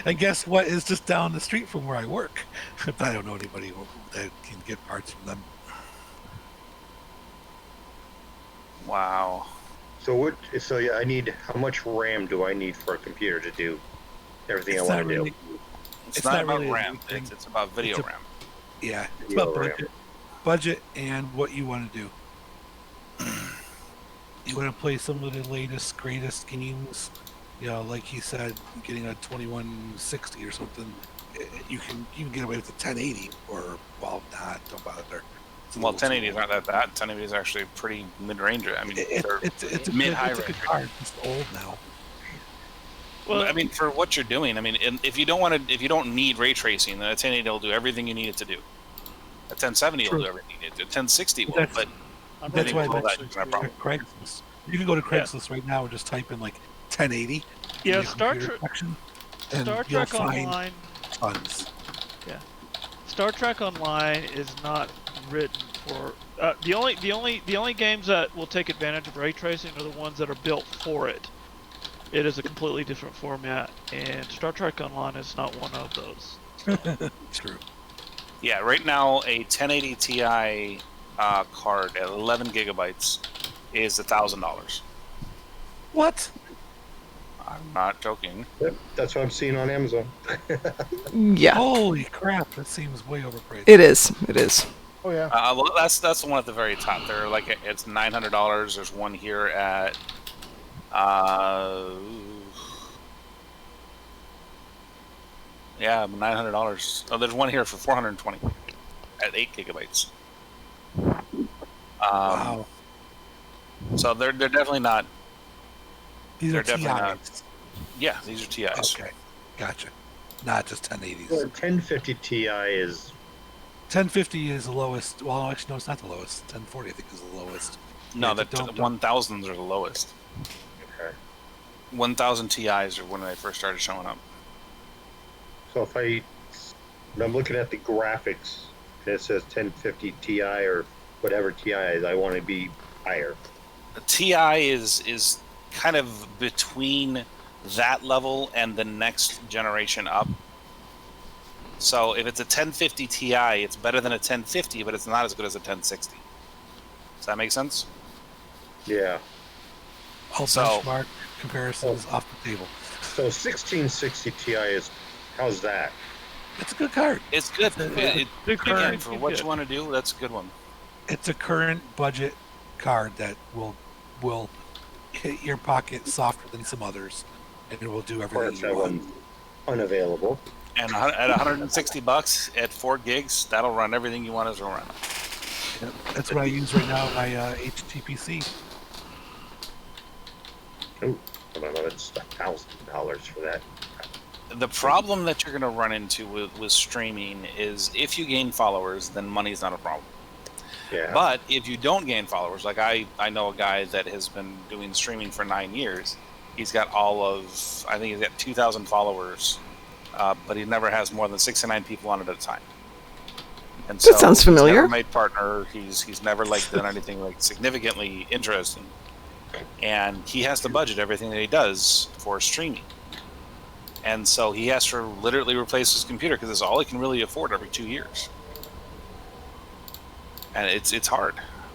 And guess what is just down the street from where I work. But I don't know anybody that can get parts from them. Wow. So yeah, I need. How much RAM do I need for a computer to do everything I want to do? It's not about really a RAM. new thing. It's about video It's a- RAM. Yeah, it's Video about RAM. budget and what you want to do. You want to play some of the latest, greatest games, like he said, getting a 2160 or something. You can get away with a 1080 or don't bother. It's a Well, little 1080s too aren't that bad. 1080 is actually pretty mid-range. I mean, they're It's a mid-high good range. card. It's old now. Well, I mean, for what you're doing, I mean, if you don't need ray tracing, then a 1080 will do everything you need it to do. A 1070 will True. do everything you need it to. 1060 will, That's- but I'm That's ready why for all that's that, no problem. Craigslist. You can go to Craigslist right now and just type in like 1080. Yeah, in the Star computer Trek- section, and Star you'll Trek find Online. tons. Star Trek Online is not written for the only games that will take advantage of ray tracing are the ones that are built for it. It is a completely different format, and Star Trek Online is not one of those. True. yeah, right now a 1080 Ti card at 11 gigabytes is $1,000. What? I'm not joking. Yep, that's what I'm seeing on Amazon. Yeah, Holy crap! That seems way overpriced. it is. It is. Oh yeah. Well, that's the one at the very top. They're like it's $900. There's one here at yeah, $900. Oh, there's one here for $420 at 8 gigabytes. Wow. So they're definitely not. These they're are definitely not. TIs. Yeah, these are TIs. Okay, gotcha. Not just 1080s. Well, 1050 Ti is 1050 is the lowest. Well, actually, no, it's not the lowest. 1040, I think, is the lowest. No, Yeah, that don't- 1000s are the lowest. okay. 1000 TIs are when they first started showing up. So when I'm looking at the graphics, and it says 1050 Ti or whatever Ti is, I want to be higher. The TI is kind of between that level and the next generation up. So if it's a 1050 Ti, it's better than a 1050, but it's not as good as a 1060. Does that make sense? Yeah. All So- benchmark comparisons off the table. So 1660 Ti is, how's that? It's a good card. It's good. Again, for what good. you want to do, that's a good one. It's a current budget card that will hit your pocket softer than some others, and it will do Of course, everything that you want. one's unavailable. And at $160 at 4 gigs, that'll run everything you want it to run. Yeah, that's what I use right now on my HTPC. Oh, I don't know, it's $1,000 for that. The problem that you're going to run into with streaming is if you gain followers, then money's not a problem. Yeah. But if you don't gain followers, like I know a guy that has been doing streaming for 9 years. He's got I think he's got 2,000 followers, but he never has more than 6 to 9 people on it at a time. And That sounds familiar. He's never made partner. He's never done anything significantly interesting, and he has to budget everything that he does for streaming. And so he has to literally replace his computer because it's all he can really afford every 2 years. And it's hard,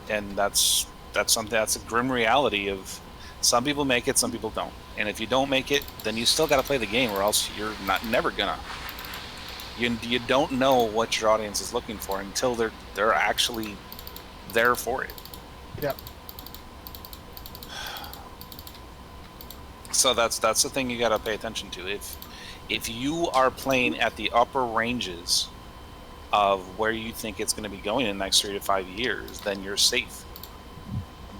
and that's a grim reality of some people make it, some people don't. And if you don't make it, then you still got to play the game, or else you're never gonna. You don't know what your audience is looking for until they're actually there for it. Yep. So that's the thing you got to pay attention to. If you are playing at the upper ranges of where you think it's going to be going in the next 3 to 5 years, then you're safe.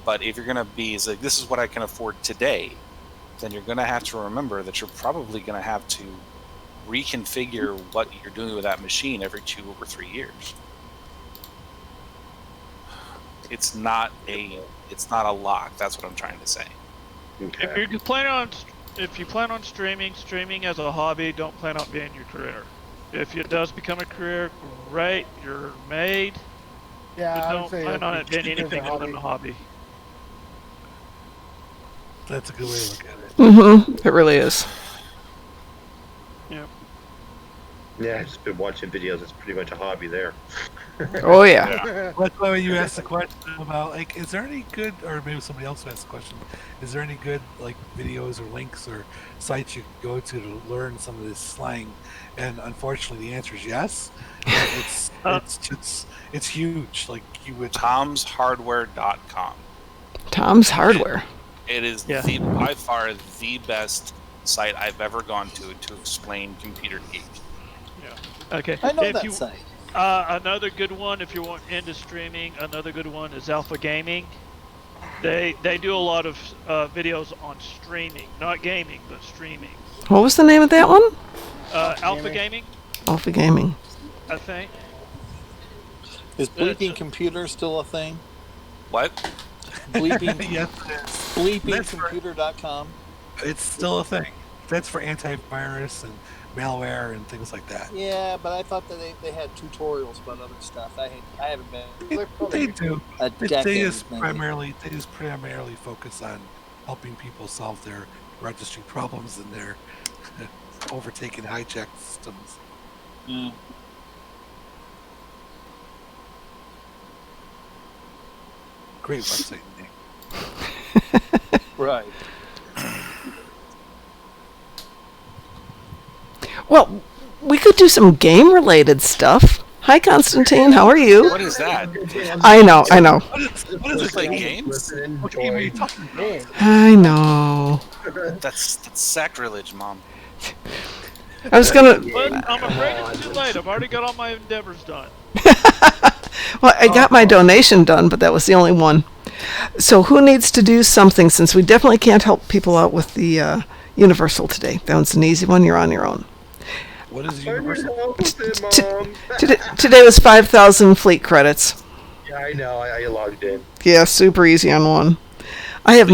But if you're going to be like, this is what I can afford today, then you're going to have to remember that you're probably going to have to reconfigure what you're doing with that machine every 2 or 3 years. It's not a lock. That's what I'm trying to say. Okay. If you plan on streaming as a hobby, don't plan on being your career. If it does become a career, great, you're made. Yeah, But I don't would say plan on it being keep it as a anything other hobby. than a hobby. That's a good way to look at it. Mm-hmm. It really is. Yeah. Yeah, I've just been watching videos. It's pretty much a hobby there. Oh yeah. That's why when you asked the question about, like, is there any good, or maybe somebody else asked the question, is there any good, like, videos or links or sites you can go to learn some of this slang? And unfortunately, the answer is yes. It's huge. Like, you would. Tom'sHardware.com. Tom's Hardware. It is Yeah. by far the best site I've ever gone to explain computer geek. Okay. I know If that you- site. Another good one, if you're into streaming, another good one is Alpha Gaming. They do a lot of videos on streaming, not gaming, but streaming. What was the name of that one? Alpha Gaming, Alpha Gaming. I think. Is bleeping computer still a thing? What? Bleeping, Yes, bleepingcomputer.com. it's still a thing. That's for antivirus and malware and things like that. Yeah, but I thought that they had tutorials about other stuff. I haven't been They do. a They decade. just maybe. primarily focus on helping people solve their registry problems and their overtaken hijacked systems. Yeah. Great website name. Right. Well, we could do some game-related stuff. Hi, Constantine. How are you? What is that? I know. What is Just it? like games? What game are you talking about? I know. That's sacrilege, Mom. I was gonna. But I'm afraid it's too late. I've already got all my endeavors done. Well, I got my donation done, but that was the only one. So who needs to do something, since we definitely can't help people out with the Universal today? That one's an easy one. You're on your own. What is Universal? Today was 5,000 fleet credits. Yeah, I know. I logged in. Yeah, super easy on one. I have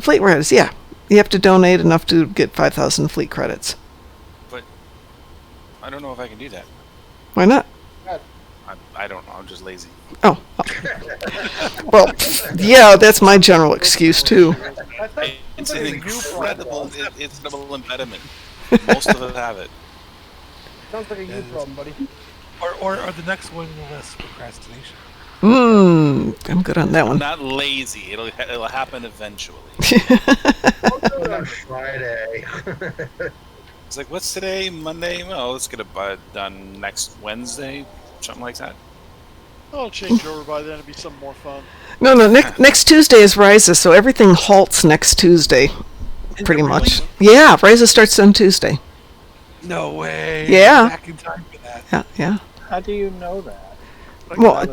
fleet credits. Yeah, you have to donate enough to get 5,000 fleet credits. But I don't know if I can do that. Why not? I don't know. I'm just lazy. Oh. Well, yeah, that's my general excuse too. It's an incredible impediment. Most of us have it. Sounds like a you problem, buddy. Or the next one on the list, procrastination. I'm good on that I'm one. not lazy. It'll happen eventually. On Friday. It's like, what's today? Monday? Well, let's get it done next Wednesday. Something like that. I'll change over by then. It'll be something more fun. No, next Tuesday is Ryza, so everything halts next Tuesday, pretty much. Yeah, Ryza starts on Tuesday. No way. Yeah. Back in time for that. Yeah. How do you know that? Well,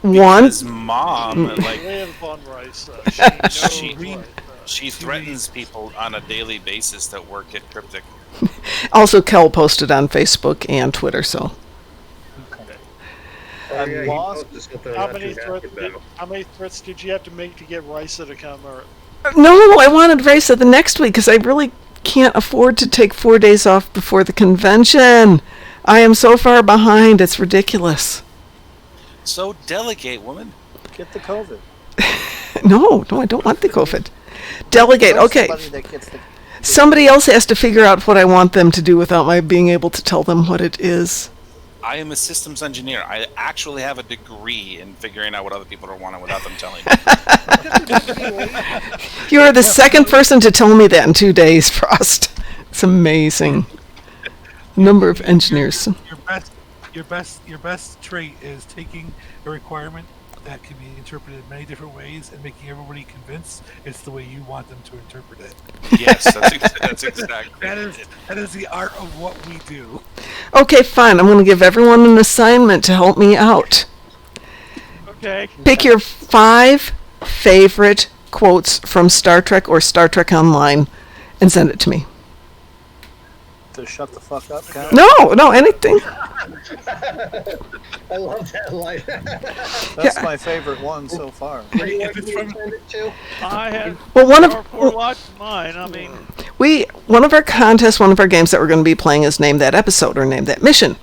one. Because Mom, like, Live on rice. she threatens people on a daily basis that work at Cryptic. Also, Kel posted on Facebook and Twitter, so. Oh, yeah, he lost- posted something I'm How not many too happy threats? about. How many threats did you have to make to get Risa to come? Or No, I wanted Ryza the next week because I really can't afford to take 4 days off before the convention. I am so far behind, it's ridiculous. So delegate, woman. Get the COVID. No, I don't want the COVID. Delegate, okay. Somebody that gets the Somebody else has to figure out what I want them to do without my being able to tell them what it is. I am a systems engineer. I actually have a degree in figuring out what other people are wanting without them telling me. You are the second person to tell me that in 2 days, Frost. It's amazing. Number of engineers. Your best trait is taking a requirement that can be interpreted in many different ways and making everybody convinced it's the way you want them to interpret it. Yes, that's exactly. That is the art of what we do. Okay, fine. I'm going to give everyone an assignment to help me out. Okay. Pick your 5 favorite quotes from Star Trek or Star Trek Online and send it to me. To shut the fuck up, Cal? No, anything. I love that line. That's my favorite one so far. Where do you want me to send it to? I had Well, one four watched mine. I mean, one of our contests, one of our games that we're going to be playing is Name That Episode or Name That Mission.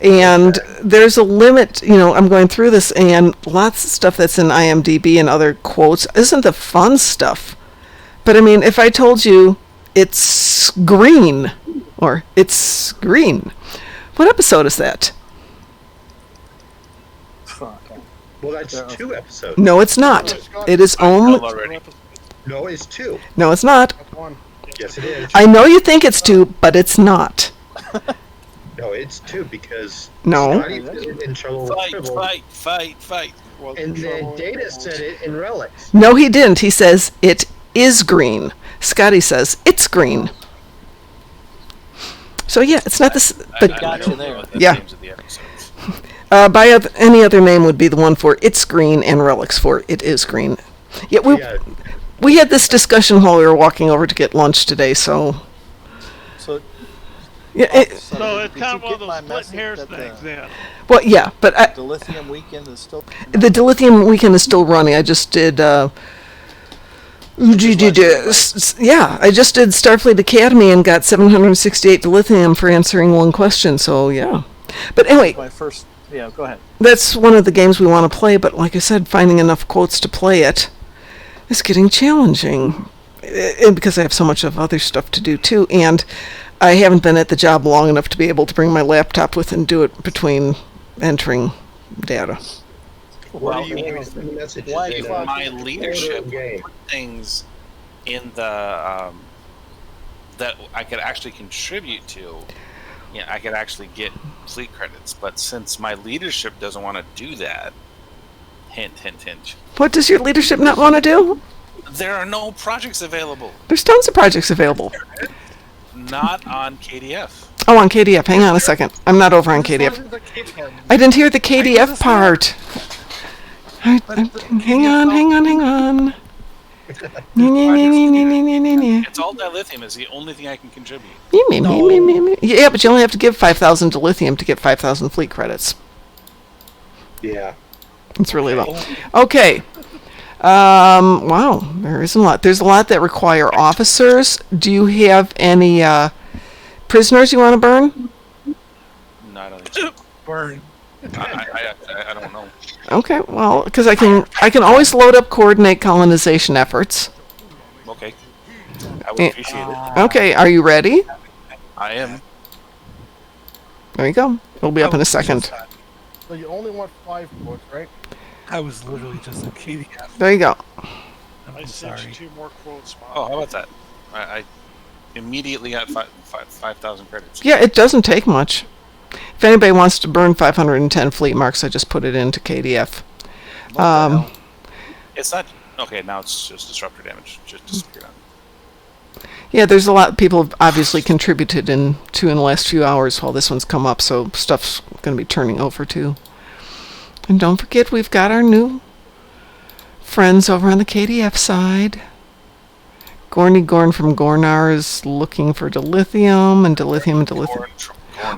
And there's a limit, I'm going through this, and lots of stuff that's in IMDb and other quotes isn't the fun stuff. But I mean, if I told you it's green, or it's green, what episode is that? Fuck. Well, that's 2 episodes. No, it's not. It is only... No, it's 2. No, it's not. That's one. Yes, it is. I know you think it's 2, but it's not. No, it's 2 because No. Scotty said it in Trouble with Tribble, Fight. and then Data said it in Relics. No, he didn't. He says it is green. Scotty says it's green. So yeah, it's not this. But got you there. Yeah. By any other name would be the one for it's green and Relics for it is green. Yeah, we had this discussion while we were walking over to get lunch today. So yeah. so it's kind of one of those splitting hairs things. Then. Well, yeah, but the Dilithium weekend is still. The Dilithium weekend is still running. I just did. Yeah, I just did Starfleet Academy and got 768 dilithium for answering one question, so yeah. But anyway, My first. Yeah, go ahead. that's one of the games we want to play, but like I said, finding enough quotes to play it is getting challenging. And because I have so much of other stuff to do too, and I haven't been at the job long enough to be able to bring my laptop with and do it between entering data. What do you want me to send the messages Why in? fuck? My leadership Game. put things in the that I could actually contribute to. Yeah, I could actually get fleet credits, but since my leadership doesn't want to do that, hint. What does your leadership not want to do? There are no projects available. There's tons of projects available. Not on KDF. Oh, on KDF. Hang on a second. I'm not over on KDF. I didn't hear the KDF part. Hang on. It's all dilithium is the only thing I can contribute. Yeah, but you only have to give 5,000 dilithium to get 5,000 fleet credits. Yeah. It's really low. Okay. Wow, there is a lot. There's a lot that require officers. Do you have any prisoners you want to burn? No, I don't think so. Burn. I don't know. Okay, well, because I can always load up coordinate colonization efforts. Okay. I would appreciate it. Okay, are you ready? I am. There you go. It'll be up in a second. So you only want 5 quotes, right? I was literally just a KDF. There you go. I'm I sent sorry. you 2 more quotes, Mom. Oh, how about that? I immediately got 5,000 credits. Yeah, it doesn't take much. If anybody wants to burn 510 fleet marks, I just put it into KDF. It's not okay. Now it's just disruptor damage. Just disappeared on. Yeah, there's a lot of people have obviously contributed in the last few hours while this one's come up, so stuff's going to be turning over too. And don't forget, we've got our new friends over on the KDF side. Gorn from Gornar is looking for dilithium and dilithium.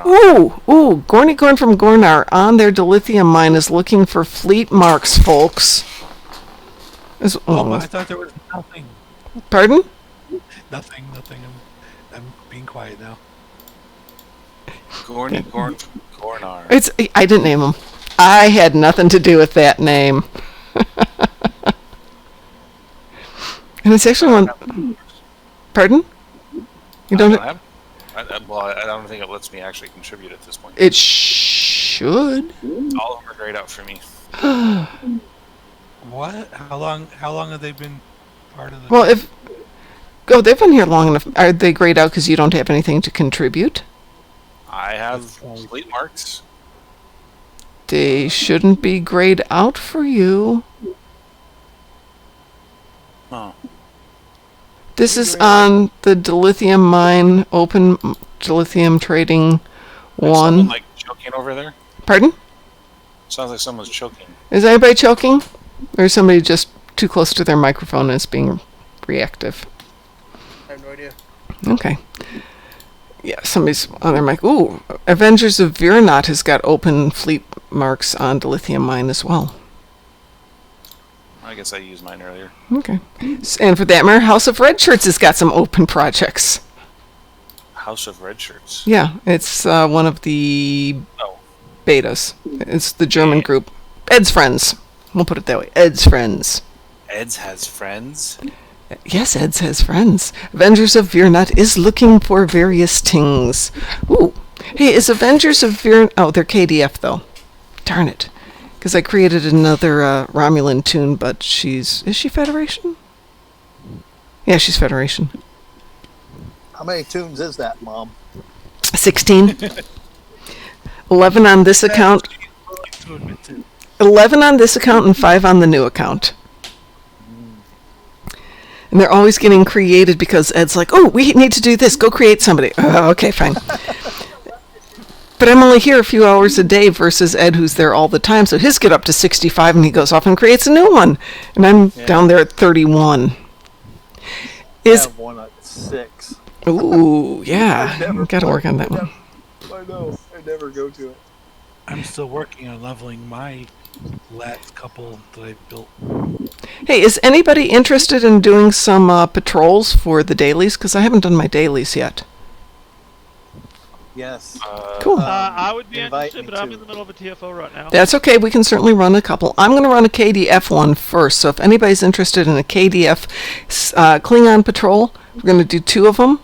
Ooh, Gorn from Gornar on their dilithium mine is looking for fleet marks, folks. I thought there was nothing. Pardon? Nothing. I'm being quiet now. Gorn from Gornar. I didn't name him. I had nothing to do with that name. And it's actually one. Pardon? You don't have. Well, I don't think it lets me actually contribute at this point. It should. All of them are grayed out for me. What? How long have they been part of the... Well, they've been here long enough. Are they grayed out because you don't have anything to contribute? I have fleet marks. They shouldn't be grayed out for you. Oh. This is on the dilithium mine, open dilithium trading one. Someone choking over there? Pardon? Sounds like someone's choking. Is anybody choking? Or is somebody just too close to their microphone and it's being reactive? I have no idea. Okay. Yeah, somebody's on their mic. Ooh, Avengers of Virnot has got open fleet marks on the lithium mine as well. I guess I used mine earlier. Okay. And for that matter, House of Red Shirts has got some open projects. House of Red Shirts. Yeah, it's one of the Oh. betas. It's the German group. Ed's Friends. We'll put it that way. Ed's Friends. Ed's has friends. Yes, Ed's has friends. Avengers of Virnot is looking for various things. Ooh. Hey, is Avengers of Virnot... Oh, they're KDF, though. Darn it. Because I created another Romulan tune, but she's... Is she Federation? Yeah, she's Federation. How many tunes is that, Mom? 16. 11 on this account. 11 on this account and 5 on the new account. And they're always getting created because Ed's like, oh, we need to do this. Go create somebody. Okay, fine. But I'm only here a few hours a day versus Ed, who's there all the time. So his get up to 65 and he goes off and creates a new one. And I'm down there at 31. I have one at 6. Ooh, yeah. Got to work on that one. I know. I never go to it. I'm still working on leveling my last couple that I built. Hey, is anybody interested in doing some patrols for the dailies? Because I haven't done my dailies yet. Yes. Cool. I would be invite interested, me but I'm to. in the middle of a TFO right now. That's okay. We can certainly run a couple. I'm going to run a KDF one first. So if anybody's interested in a KDF Klingon patrol, we're going to do 2 of them.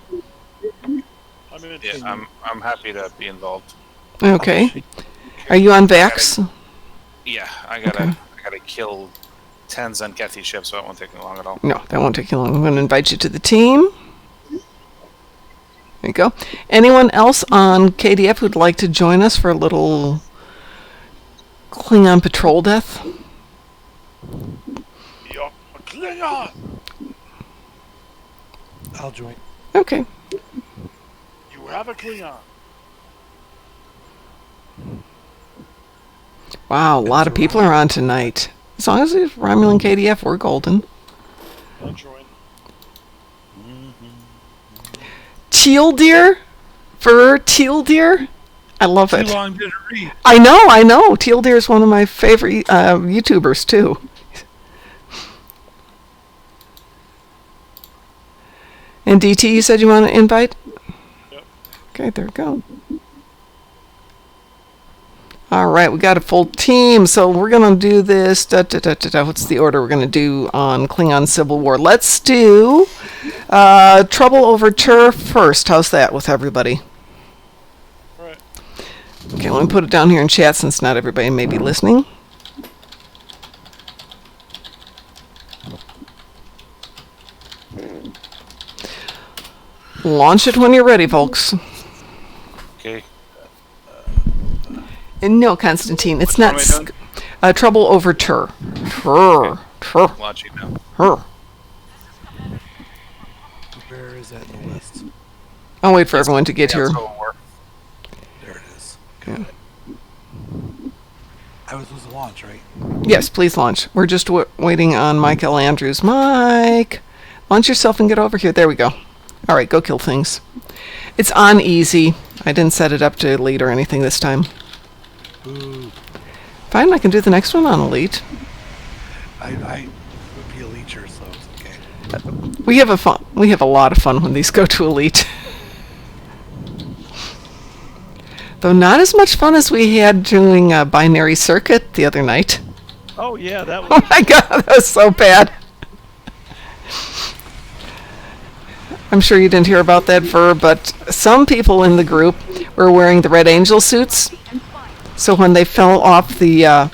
I'm in Yeah, I'm happy to be involved. Okay. Are you on Vax? Yeah, I gotta kill 10 Zenkethi ships, so it won't take me long at all. No, that won't take you long. I'm going to invite you to the team. There you go. Anyone else on KDF who'd like to join us for a little Klingon patrol death? You're a Klingon! I'll join. Okay. You have a Klingon. Wow, a lot of people are on tonight. As long as it's Romulan KDF, we're golden. I'll join. Teal deer? Fur teal deer? I love Too it. long didn't read. I know. Teal deer is one of my favorite YouTubers, too. And DT, you said you want to invite? Yep. Okay, there we go. All right, we got a full team, so we're going to do this. What's the order we're going to do on Klingon Civil War? Let's do Trouble Over Tur first. How's that with everybody? All right. Okay, let me put it down here in chat since not everybody may be listening. Launch it when you're ready, folks. Okay. No, Constantine, it's not What am I doing? Trouble Over Tur. Tur. Launching now. Where is that in the list? I'll wait for everyone to get here. Civil War. There it is. Yeah. I was supposed to launch, right? Yes, please launch. We're just waiting on Michael Andrews. Mike, launch yourself and get over here. There we go. All right, go kill things. It's on easy. I didn't set it up to elite or anything this time. Ooh. Fine, I can do the next one on elite. I would be a leecher, so it's okay. We have a lot of fun when these go to elite. Though not as much fun as we had doing a binary circuit the other night. Oh yeah, that was. Oh my god, that was so bad. I'm sure you didn't hear about that, Fur, but some people in the group were wearing the Red Angel suits. So when they fell off the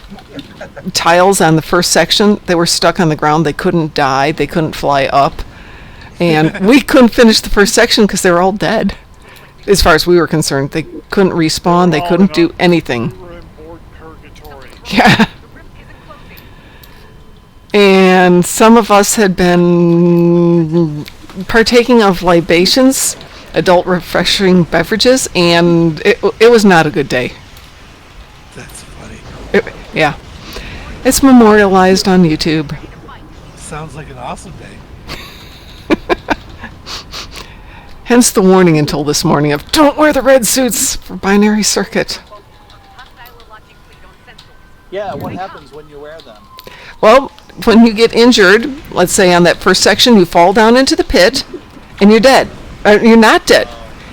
tiles on the first section, they were stuck on the ground. They couldn't die. They couldn't fly up. And we couldn't finish the first section because they were all dead. As far as we were concerned, they couldn't respawn. They couldn't do anything. We were in Borg purgatory. Yeah. And some of us had been partaking of libations, adult refreshing beverages, and it was not a good day. That's funny. Yeah. It's memorialized on YouTube. Sounds like an awesome day. Hence the warning until this morning of don't wear the red suits for binary circuit. Yeah, what happens when you wear them? Well, when you get injured, let's say on that first section, you fall down into the pit and you're dead. You're not dead.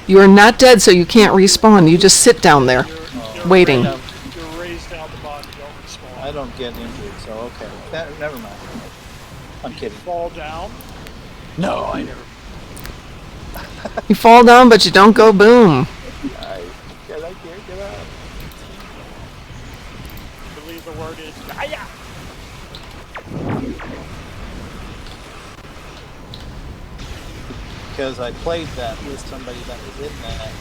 You are not dead, so you can't respawn. You just sit down there waiting. You're raised out the body, you don't respawn. I don't get injured, so okay. Never mind. I'm kidding. Fall down. No, I never. You fall down, but you don't go boom. I can't get up. I believe the word is Aya. Because I played that with somebody that was in that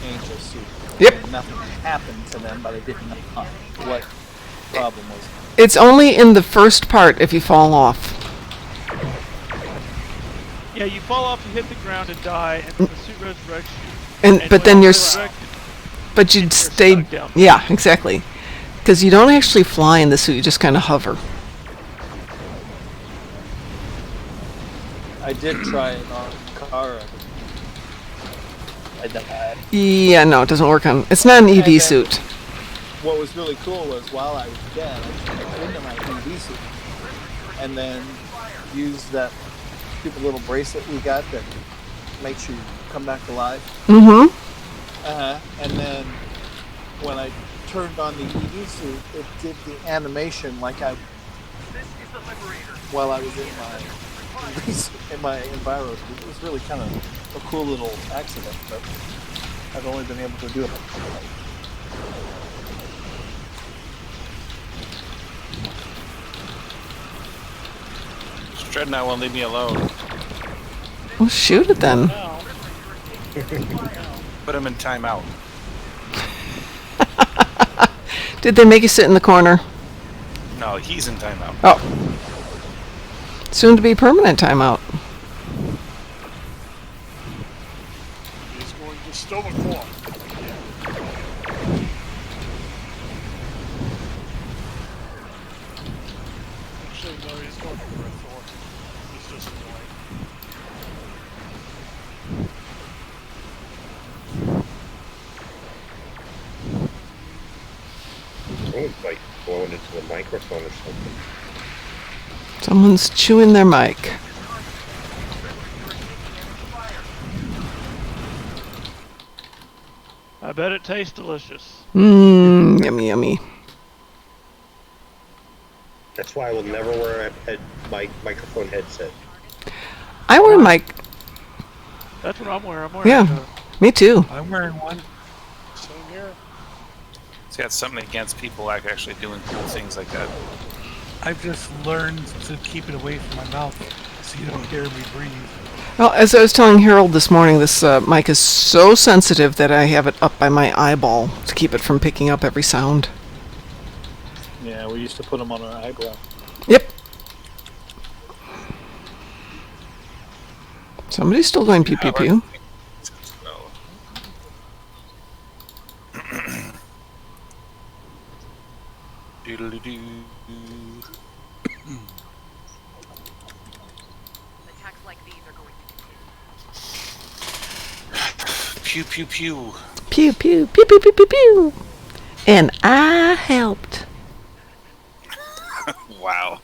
angel suit. Yep. And nothing happened to them, but I didn't know what problem was. It's only in the first part if you fall off. Yeah, you fall off, you hit the ground and die, and the suit resurrects you. And but when then you're resurrected, but you'd stay stuck down. yeah, exactly. Because you don't actually fly in the suit, you just kind of hover. I did try it on Kara. I died. Yeah, no, it doesn't work on. It's not an EV suit. What was really cool was while I was dead, I went into my EV suit and then used that stupid little bracelet we got that makes you come back alive. Mm-hmm. And then when I turned on the EV suit, it did the animation like I, while I was in my enviro. It was really kind of a cool little accident, but I've only been able to do it. Dreadnought won't leave me alone. Well, shoot it then. Put him in timeout. Did they make you sit in the corner? No, he's in timeout. Oh. Soon to be permanent timeout. He's going to stomach walk. Actually, no, he's going to breath walk. He's just annoying. Someone's like blowing into the microphone or something. Someone's chewing their mic. I bet it tastes delicious. Mmm, yummy, yummy. That's why I will never wear a microphone headset. I wear mic. That's what I'm wearing. I'm wearing Yeah, me too. I'm wearing one. Same here. See, that's something against people like actually doing cool things like that. I've just learned to keep it away from my mouth so you don't hear me breathe. Well, as I was telling Harold this morning, this mic is so sensitive that I have it up by my eyeball to keep it from picking up every sound. Yeah, we used to put them on our eyebrow. Yep. Somebody's still going pew pew pew. Doodle-doo. Attacks like these are going to Pew pew pew. Pew pew pew pew pew pew pew. And I helped. Wow.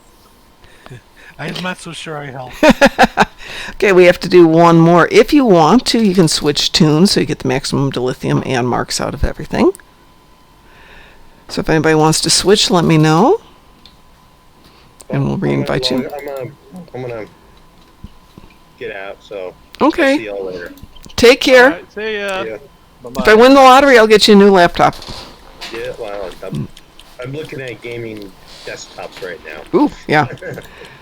I'm not so sure I helped. Okay, we have to do one more. If you want to, you can switch tunes so you get the maximum dilithium and marks out of everything. So if anybody wants to switch, let me know. And we'll re-invite you. I'm gonna get out, so Okay. see y'all later. Take care. Alright, see ya. Yeah, Bye-bye. If I win the lottery, I'll get you a new laptop. yeah. Well, I'm looking at gaming desktops right now. Ooh, yeah.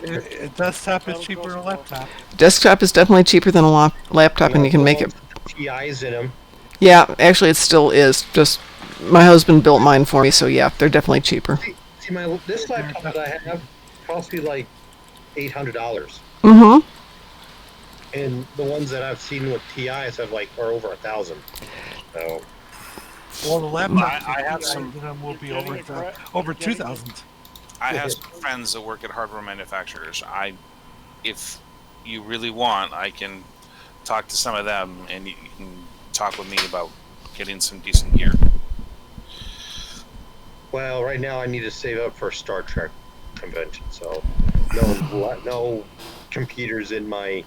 A desktop is cheaper than a laptop. Desktop is definitely cheaper than a laptop, and you can make it. TIs in them. Yeah, actually, it still is. Just my husband built mine for me, so yeah, they're definitely cheaper. See, this laptop that I have cost me like $800, Mm-hmm. and the ones that I've seen with TIs have like are over 1,000. So Well, the laptop I have some- will be over 2,000. I have some friends that work at hardware manufacturers. If you really want, I can talk to some of them, and you can talk with me about getting some decent gear. Well, right now I need to save up for a Star Trek convention, so no computers in my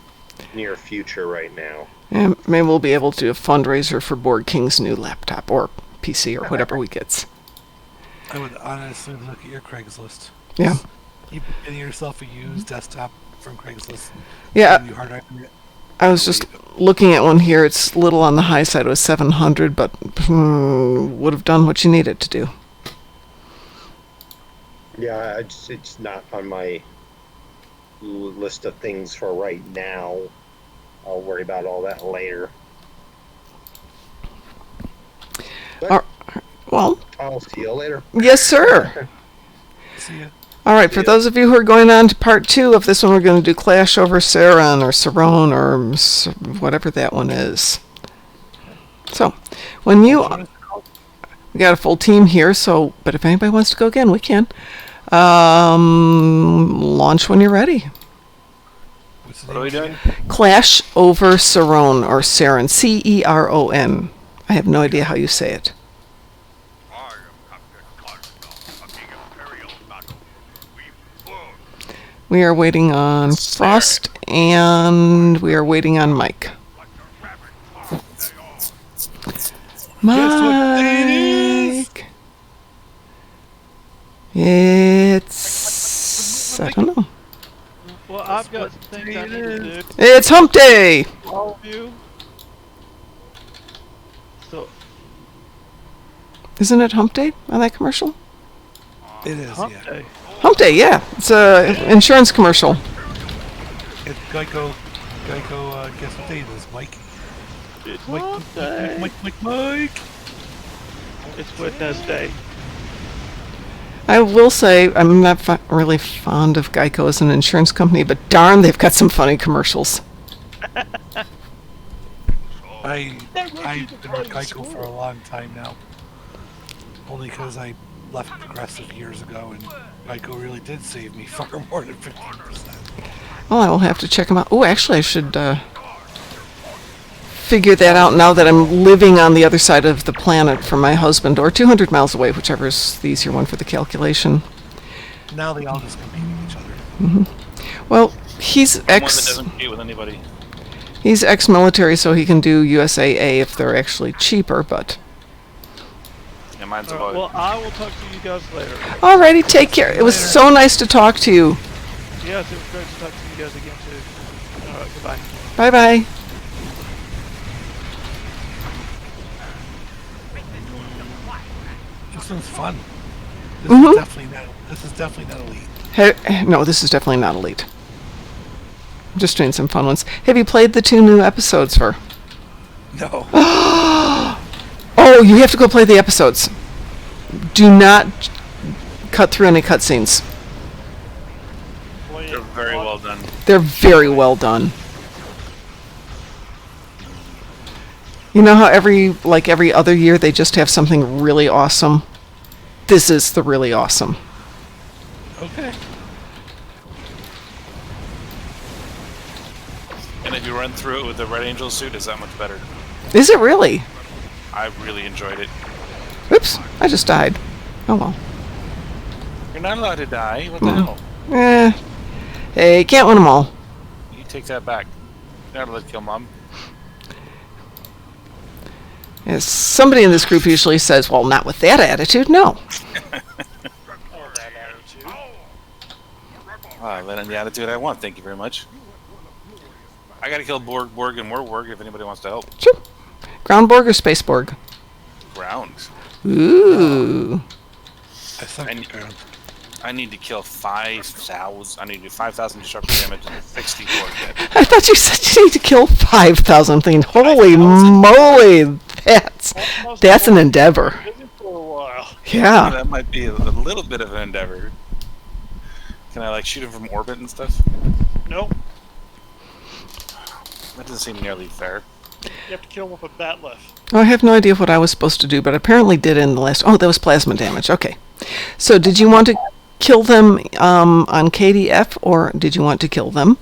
near future right now. Yeah, maybe we'll be able to do a fundraiser for Borgking's new laptop or PC or whatever we get. I would honestly look at your Craigslist. Yeah. Keep getting yourself a used desktop from Craigslist. Yeah. You hard drive it. I was just looking at one here. It's a little on the high side. It was $700, but would have done what you need it to do. Yeah, it's not on my list of things for right now. I'll worry about all that later. But well, I'll see you later. Yes, sir. See ya. All right, for those of you who are going on to part 2 of this one, we're going to do Clash over Saron or Sarone or whatever that one is. So, when we got a full team here, so, but if anybody wants to go again, we can. Launch when you're ready. What are we doing? Clash over Saron or Saron, Ceron. I have no idea how you say it. We are waiting on Frost, and we are waiting on Mike. Mike! It's... I don't know. Well, I've got some things I need to do. It's hump day! All of you. So, Isn't it hump day on that commercial? It is, hump yeah. day. Hump day, yeah. It's a insurance commercial. It's Geico, guess what day it is, Mike? It's hump day. Mike! It's Wednesday. I will say I'm not really fond of Geico as an insurance company, but darn, they've got some funny commercials. I've been with Geico for a long time now. Only because I left Progressive years ago, and Geico really did save me far more than 15%. Well, I will have to check them out. Oh, actually, I should figure that out now that I'm living on the other side of the planet from my husband, or 200 miles away, whichever is the easier one for the calculation. Now they all just compete with each other. Mm-hmm. Well, he's One that doesn't compete with anybody. He's ex-military, so he can do USAA if they're actually cheaper, but... Yeah, mine's about Well, I will talk to you guys later. Alrighty, take care. It was so nice to talk to you. Yes, it was great to talk to you guys again, too. Alright, goodbye. Bye-bye. This one's fun. This is definitely not elite. No, this is definitely not elite. I'm just doing some fun ones. Have you played the 2 new episodes for? No. Oh, you have to go play the episodes. Do not cut through any cutscenes. They're very well done. They're very well done. You know how every other year they just have something really awesome? This is the really awesome. Okay. And if you run through it with the Red Angel suit, it's that much better. Is it really? I really enjoyed it. Oops, I just died. Oh well. You're not allowed to die. What the hell? Hey, can't win them all. You take that back. You're not allowed to kill Mom. Yes, somebody in this group usually says, well, not with that attitude, no. Then the attitude I want. Thank you very much. I gotta kill Borg, and Warborg if anybody wants to help. Sure. Ground Borg or Space Borg? Ground. Ooh. I need to kill 5,000. I need to do 5,000 destructive damage and 60 Borg dead. I thought you said you need to kill 5,000. I'm thinking, holy moly, that's an endeavor. Yeah. That might be a little bit of an endeavor. Can I shoot him from orbit and stuff? Nope. That doesn't seem nearly fair. You have to kill him with a bat lift. Oh, I have no idea what I was supposed to do, but apparently did in the last... Oh, that was plasma damage. Okay. So did you want to kill them on KDF, or did you want to kill them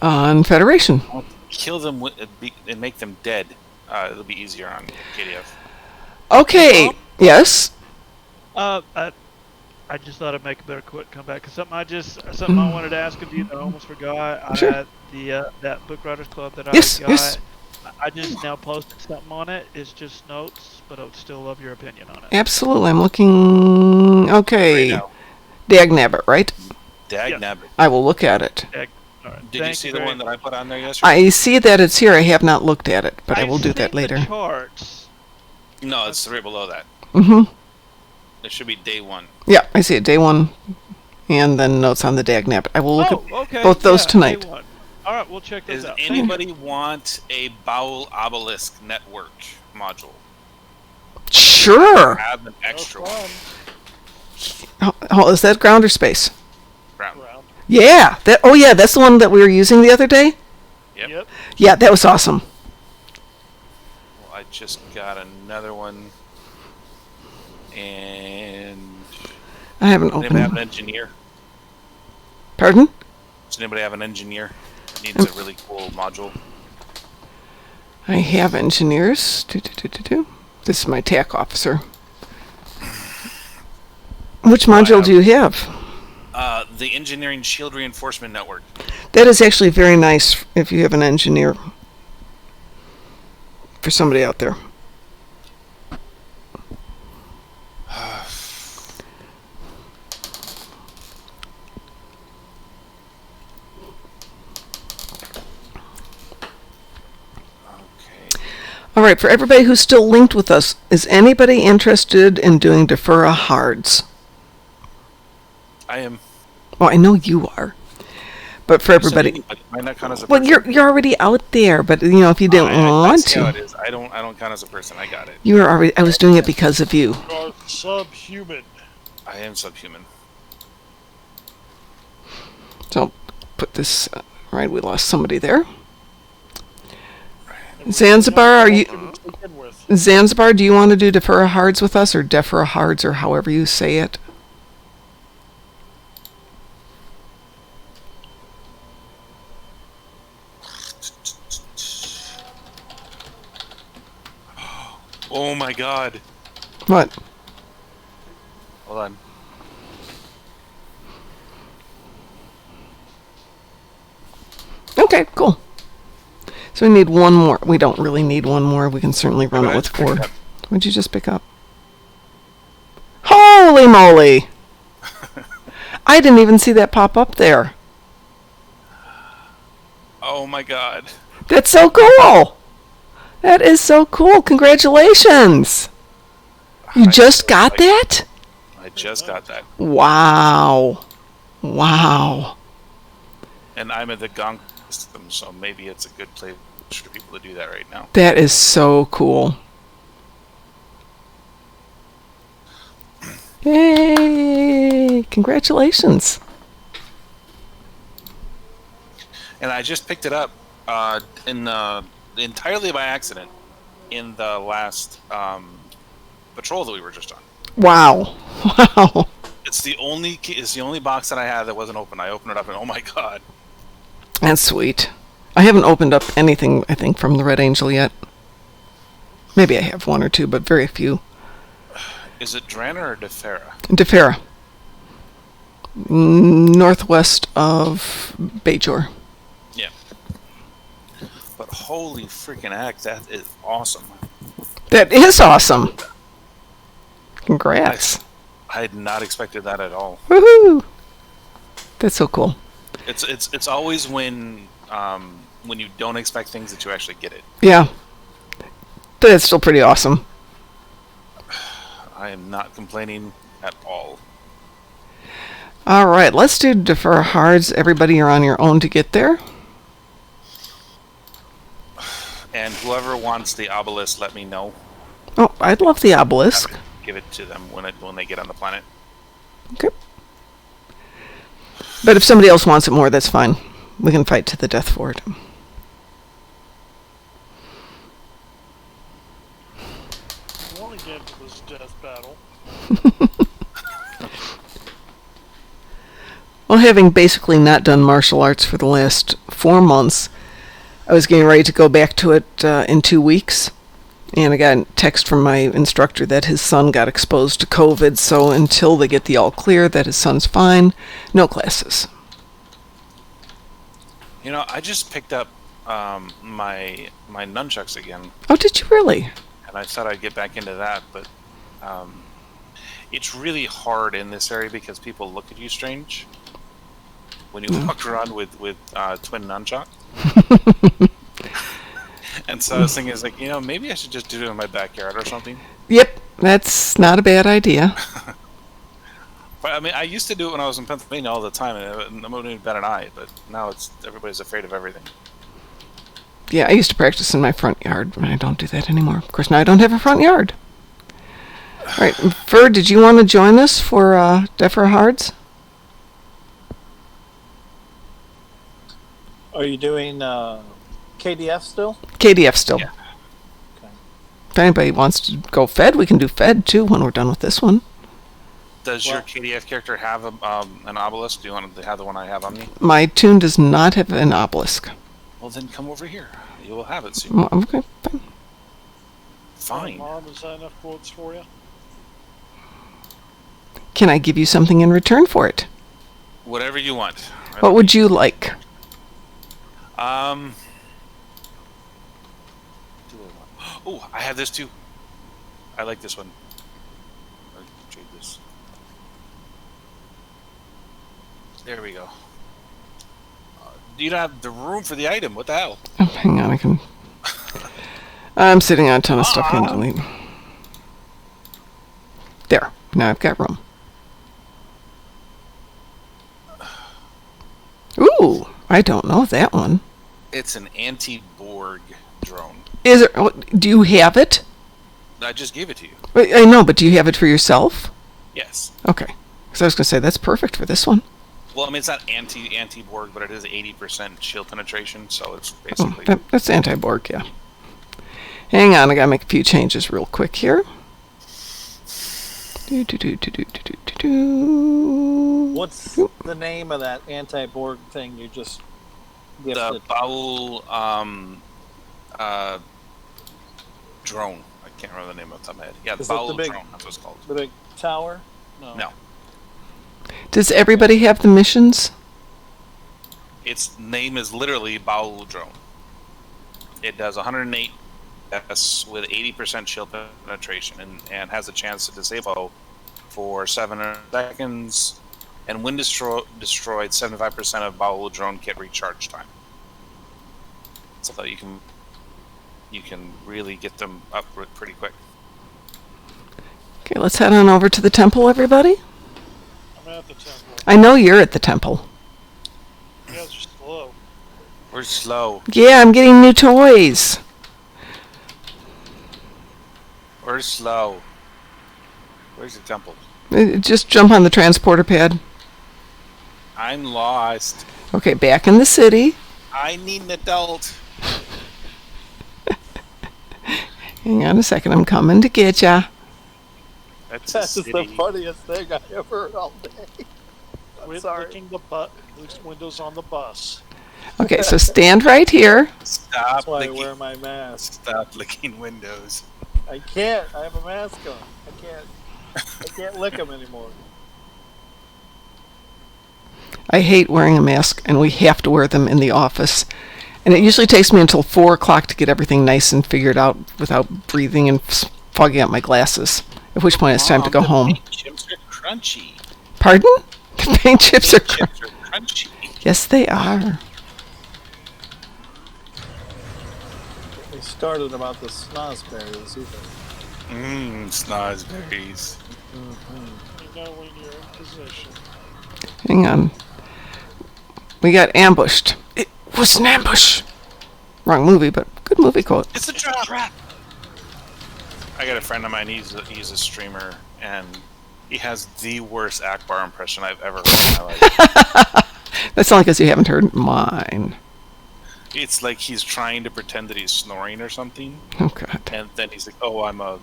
on Federation? kill them and make them dead, it'll be easier on KDF. Okay. Yes. I just thought I'd make a better quick comeback because something I wanted to ask of you that I almost forgot. Sure. I had that Book Writers Club that I Yes, got. yes. I just now posted something on it. It's just notes, but I would still love your opinion on it. Absolutely. I'm looking. Okay. Right now. Dagnabbit, right? Dagnabbit. I will look at it. All right. Did you see the one that I put on there yesterday? I see that it's here. I have not looked at it, but I will do that The later. charts. No, it's right below that. Mm-hmm. It should be day 1. Yeah, I see it. Day 1, and then notes on the Dagnabbit. I will look at both those tonight. Day 1. All right, we'll check those Does out. anybody want a Bowel Obelisk network module? Sure. Have an extra one. Oh, is that ground or space? Ground. Yeah. Yeah, that's the one that we were using the other day? Yep. Yeah, that was awesome. Well, I just got another one. And I haven't does anybody have opened an engineer? Pardon? Does anybody have an engineer that needs a really cool module? I have engineers. This is my TAC officer. Which module do you have? The Engineering Shield Reinforcement Network. That is actually very nice if you have an engineer. For somebody out there. All right, for everybody who's still linked with us, is anybody interested in doing Defera hards? I am. Well, I know you are. But for everybody, Might not count as a well, person. you're already out there. But if you didn't want See how it to, is. I don't count as a person. I got it. you were already. I was doing it because of you. You are subhuman. I am subhuman. So, put this right. We lost somebody there. Zanzibar, are you? Zanzibar, do you want to do Defera hards with us, or Defera hards, or however you say it? Oh my god. What? Hold on. Okay, cool. So we need one more. We don't really need one more. We can certainly run it with 4. What'd you just pick up? Holy moly! I didn't even see that pop up there. Oh my god. That's so cool! That is so cool. Congratulations! You just got that? I just got that. Wow. Wow. And I'm in the Gong system, so maybe it's a good place for people to do that right now. That is so cool. Yay! Congratulations. And I just picked it up entirely by accident in the last patrol that we were just on. Wow. Wow. It's the only box that I had that wasn't open. I opened it up and oh my god. That's sweet. I haven't opened up anything, I think, from the Red Angel yet. Maybe I have 1 or 2, but very few. Is it Drana or Defera? Defera. Northwest of Bajor. Yeah. But holy freaking heck, that is awesome. That is awesome. Congrats. I had not expected that at all. Woohoo! That's so cool. It's always when you don't expect things that you actually get it. Yeah. But it's still pretty awesome. I am not complaining at all. All right, let's do Defera hards. Everybody, you're on your own to get there. And whoever wants the obelisk, let me know. Oh, I'd love the obelisk. Give it to them when they get on the planet. Okay. But if somebody else wants it more, that's fine. We can fight to the death for it. I want to get into this death battle. Well, having basically not done martial arts for the last 4 months, I was getting ready to go back to it in 2 weeks. And I got a text from my instructor that his son got exposed to COVID, so until they get the all clear that his son's fine, no classes. You know, I just picked up my nunchucks again, Oh, did you really? and I thought I'd get back into that, but it's really hard in this area because people look at you strange when you walk around with twin nunchuck. And so I was thinking, it's like, you know, maybe I should just do it in my backyard or something. Yep, that's not a bad idea. But I mean, I used to do it when I was in Pennsylvania all the time, and it wouldn't even bat an eye. But now everybody's afraid of everything. Yeah, I used to practice in my front yard, but I don't do that anymore. Of course, now I don't have a front yard. All right, Fur, did you want to join us for Defera Hards? Are you doing KDF still? KDF still. Yeah. Okay. If anybody wants to go Fed, we can do Fed too when we're done with this one. Does your KDF character have an obelisk? Do you want to have the one I have on me? My tune does not have an obelisk. Well, then come over here. You will have it soon. Okay, fine. Fine. Mom, is that enough quotes for you? Can I give you something in return for it? Whatever you want. What would you like? Oh, I have this too. I like this one. I'll trade this. There we go. You don't have the room for the item. What the hell? Oh, hang on, I can... I'm sitting on a ton of stuff I can delete. There, now I've got room. Ooh, I don't know that one. It's an anti-Borg drone. Is it? Do you have it? I just gave it to you. I know, but do you have it for yourself? Yes. Okay, because I was going to say that's perfect for this one. Well, I mean, it's not anti-Borg, but it is 80% shield penetration, so it's basically... Oh, that's anti-Borg, yeah. Hang on, I got to make a few changes real quick here. What's the name of that anti-Borg thing you just gifted? The Baul drone. I can't remember the name off the top of my head. Yeah, the Is it the Baul big- drone. That's what it's called. The big tower? No. Does everybody have the missions? Its name is literally Baul drone. It does 108 S with 80% shield penetration and has a chance to disable for 7 seconds. And when destroyed, 75% of Baul drone kit recharge time. So you can really get them up pretty quick. Okay, let's head on over to the temple, everybody. I'm at the temple. I know you're at the temple. You guys are slow. We're slow. Yeah, I'm getting new toys. We're slow. Where's the temple? Just jump on the transporter pad. I'm lost. Okay, back in the city. I need an adult. Hang on a second, I'm coming to get ya. That's That's a the city. funniest thing I ever heard all day. I'm Quit sorry. licking the windows on the bus. Okay, so stand right here. Stop That's why I licking. wear my mask. Stop licking windows. I can't. I have a mask on. I can't lick them anymore. I hate wearing a mask, and we have to wear them in the office. And it usually takes me until 4 o'clock to get everything nice and figured out without breathing and fogging up my glasses. At which point it's time to go the home. paint chips are crunchy. Pardon? The paint chips are Chips are crunchy. Yes, they are. We started about the snozberries either. Snozberries. You know when you're in position. Hang on. We got ambushed. It was an ambush. Wrong movie, but good movie quote. It's a trap. I got a friend of mine. He's a streamer, and he has the worst Akbar impression I've ever heard in my life. That's only because you haven't heard mine. It's like he's trying to pretend that he's snoring or something, Oh, God. and then he's like, "Oh, I'm a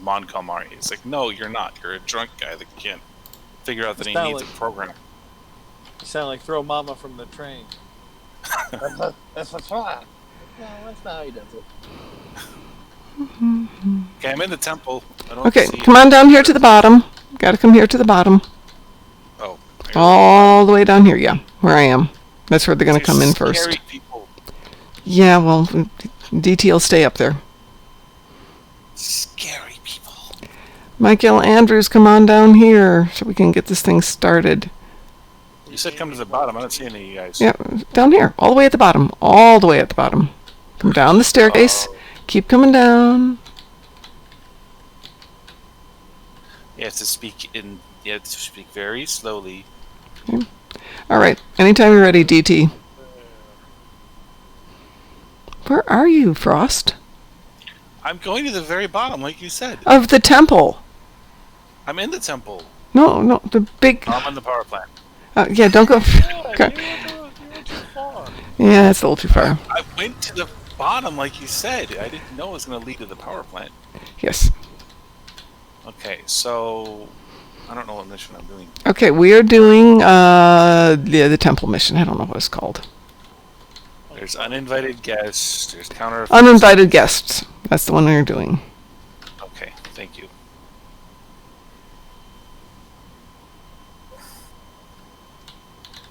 Mon Calamari." It's like, no, you're not. You're a drunk guy that can't figure out that he Sound needs a like- program. You sound like Throw Mama from the Train. That's right. No, that's not how he does it. Okay, I'm in the temple. I don't Okay, see come on down here to the bottom. Got to come here to the bottom. Oh. All the way down here, yeah, where I am. That's where they're going to come in first. Scary people. Yeah, well, DT will stay up there. Scary people. Michael Andrews, come on down here so we can get this thing started. You said come to the bottom. I don't see any of you guys. Yeah, down here, all the way at the bottom. All the way at the bottom. Come down the staircase. Keep coming down. You have to speak very slowly. Okay. All right, anytime you're ready, DT. Where are you, Frost? I'm going to the very bottom, like you said. Of the temple. I'm in the temple. No, the big... I'm on the power plant. Yeah, don't go... Okay. You went too far. Yeah, it's a little too far. I went to the bottom, like you said. I didn't know it was going to lead to the power plant. Yes. Okay, so... I don't know what mission I'm doing. Okay, we are doing the temple mission. I don't know what it's called. There's uninvited guests. There's counter... Uninvited guests. That's the one we're doing. Okay, thank you.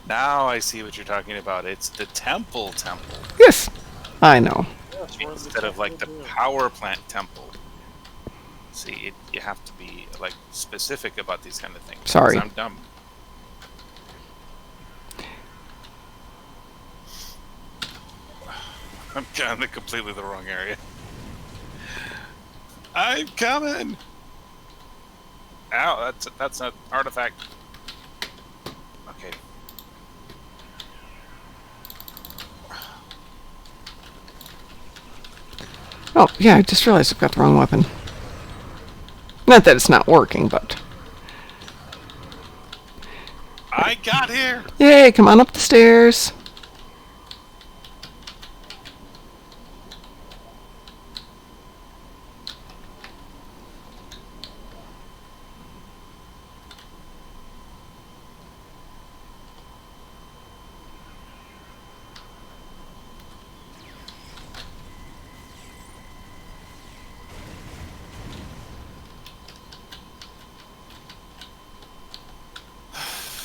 Now I see what you're talking about. It's the temple. Yes, I know. Instead of like the power plant temple. See, you have to be like specific about these kind of things. Sorry. I'm dumb. I'm going to completely the wrong area. I'm coming. Ow, that's an artifact. Okay. Oh, yeah, I just realized I've got the wrong weapon. Not that it's not working, but... I got here! Yay, come on up the stairs.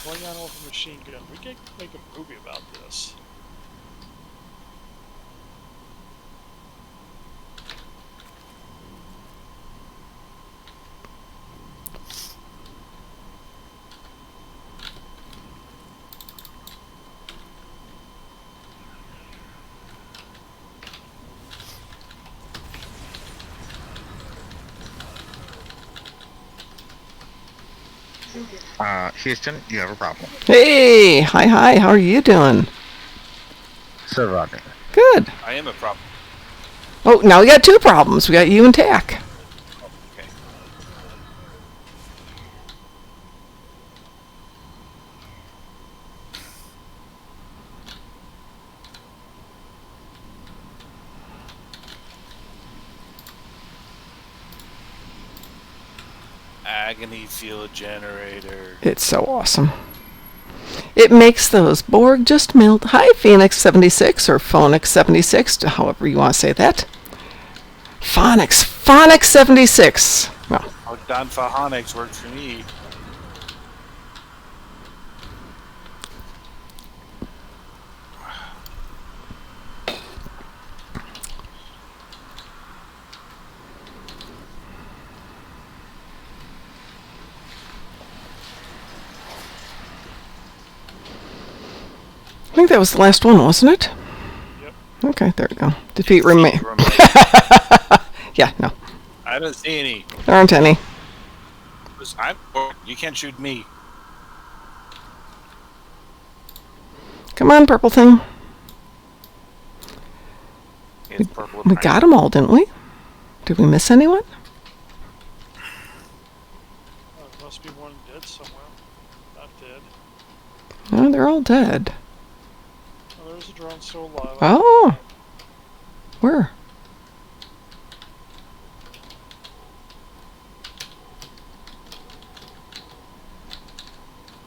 Klingon with a machine gun. We could make a movie about this. Houston, you have a problem. Hey, hi, how are you doing? Surviving. Good. I am a problem. Oh, now we got two problems. We got you and Tack. Okay. Agony field generator. It's so awesome. It makes those Borg just melt. Hi, Phoenix 76 or Phonix 76, however you want to say that. Phonix 76. Well, Oh, Don Fahonix worked for me. I think that was the last one, wasn't it? Yep. Okay, there we go. Defeat remain. Yeah, no. I don't see any. There aren't any. I'm bored. You can't shoot me. Come on, purple thing. It's purple. We got them all, didn't we? Did we miss anyone? Oh, there must be one dead somewhere. Not dead. No, they're all dead. Oh, there's a drone still alive. Oh. Where?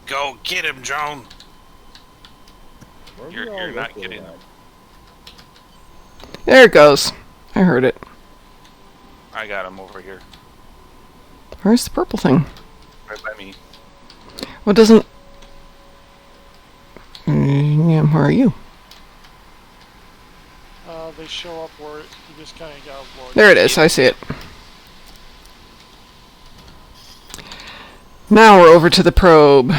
Go get him, Joan. You're not getting them. There it goes. I heard it. I got them over here, Where's the purple thing? right by me. What doesn't... Yeah, where are you? They show up where you just kind of got to look. There it is. I see it. Now we're over to the probe.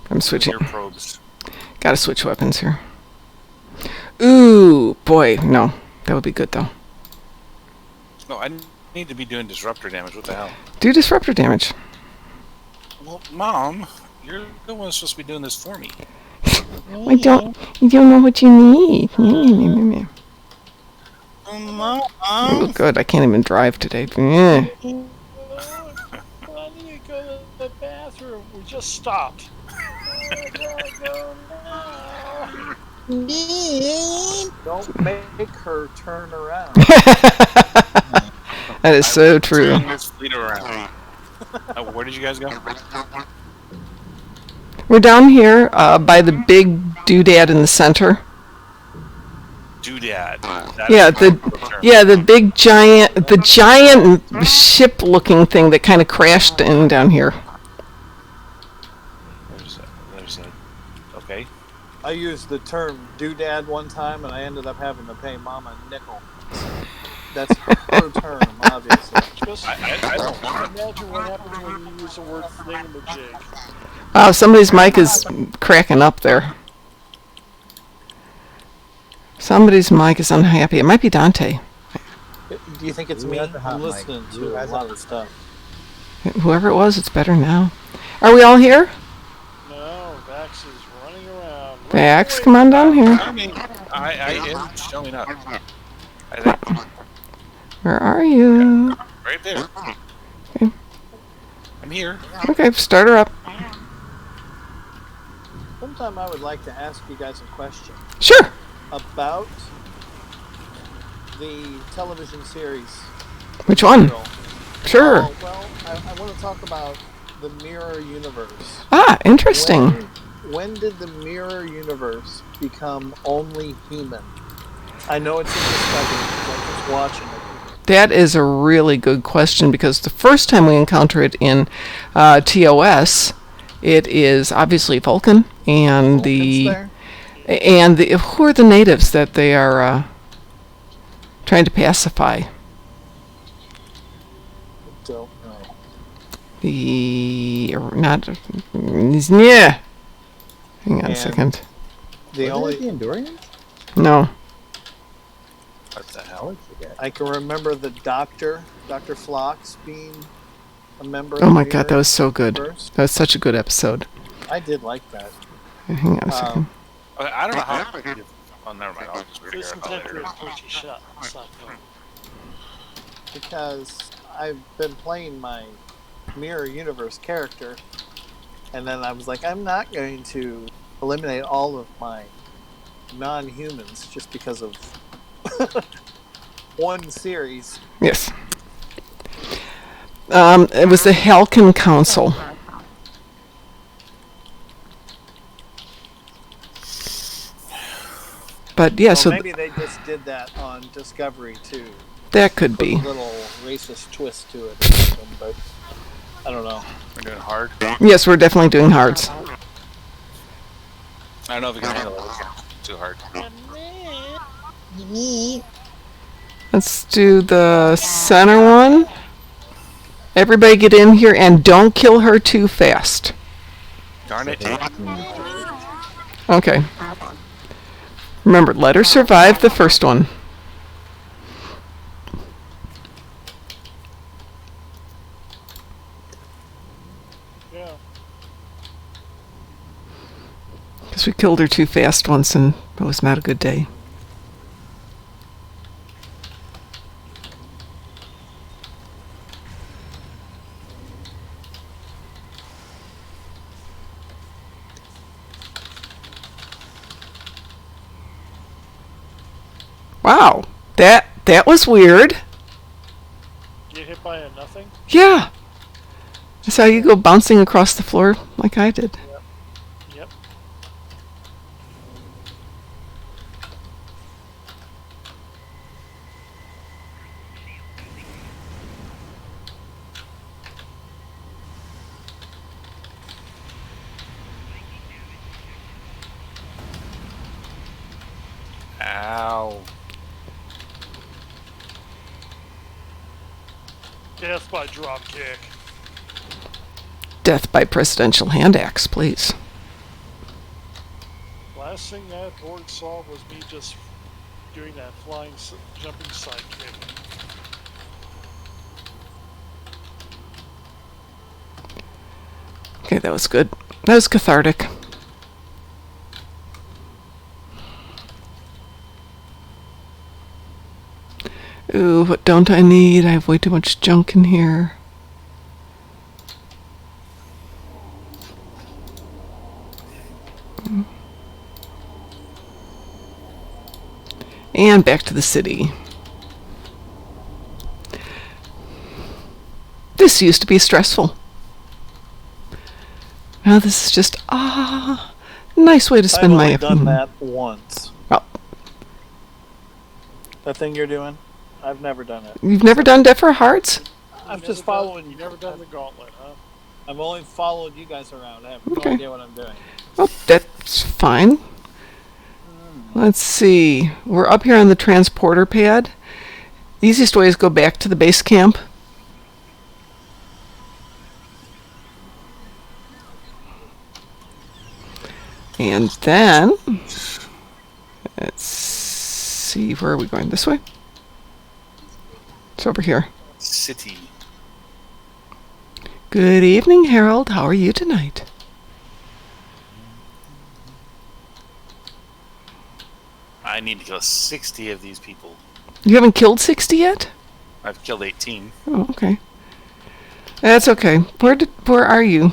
I'm switching. Your probes. Gotta switch weapons here. Ooh, boy. No. That would be good, though. No, I need to be doing disruptor damage. What the hell? Do disruptor damage. Well, Mom, you're the one that's supposed to be doing this for me. You don't know what you need. Mom. Oh, good. I can't even drive today. I need to go to the bathroom. We just stopped. I gotta go now. Don't make her turn around. That is so true. Turn this fleet around. Where did you guys go? We're down here by the big doodad in the center. Doodad. The big giant ship-looking thing that kind of crashed in down here. There's a. Okay. I used the term doodad one time, and I ended up having to pay Mama a nickel. That's her term, obviously. Just I don't want imagine what happens when you use the word thingamajig. Wow, somebody's mic is cracking up there. Somebody's mic is unhappy. It might be Dante. Do you think it's me? I'm listening to a lot of stuff. Whoever it was, it's better now. Are we all here? No, Vax is running around. Vax, come on down here. I am showing up. I think. Where are you? Right there. Okay. I'm here. Okay, start her up. Sometime I would like to ask you guys a question. Sure. About the television series. Which one? Sure. Well, I want to talk about the Mirror Universe. Ah, interesting. When did the Mirror Universe become only human? I know it's in Discovery, but I'm just watching it. That is a really good question because the first time we encounter it in TOS, it is obviously Vulcan and who are the natives that they are trying to pacify? Don't know. Hang on a second. The only Andorians? No. What the hell? I can remember the Dr. Phlox being a member. Oh of my the God, that was so good. Universe. That was such a good episode. I did like that. Hang on a second. I don't know how. Oh, never mind. I'll just read This it. is after a pushy shot. It's not fun. Because I've been playing my Mirror Universe character, and then I was like, I'm not going to eliminate all of my non-humans just because of one series. Yes. It was the Halcyon Council. But yeah, so maybe they just did that on Discovery too. That could Put be. a little racist twist to it or something, but I don't know. We're doing hard. Yes, we're definitely doing hards. I don't know if you can handle it. It's too hard. Let's do the center one. Everybody get in here and don't kill her too fast. Darn it. Okay. Remember, let her survive the first one. Yeah. Because we killed her too fast once and it was not a good day. Wow, that was weird. Get hit by a nothing? Yeah. That's how you go bouncing across the floor like I did. Yep. Death by drop kick. Death by presidential hand axe, please. Last thing that Borg saw was me just doing that jumping side kick. Okay, that was good. That was cathartic. Ooh, what don't I need? I have way too much junk in here. And back to the city. This used to be stressful. Now this is just, nice way to spend I've my... only done that once. Oh. That thing you're doing? I've never done it. You've never done Defera Hearts? I'm just following. You never done the gauntlet, huh? I've only followed you guys around. I have no Okay. idea what I'm doing. Oh, that's fine. Let's see. We're up here on the transporter pad. The easiest way is go back to the base camp. And then, let's see, where are we going? This way? It's over here. City. Good evening, Harold. How are you tonight? I need to kill 60 of these people. You haven't killed 60 yet? I've killed 18. Oh, okay. That's okay. Where are you?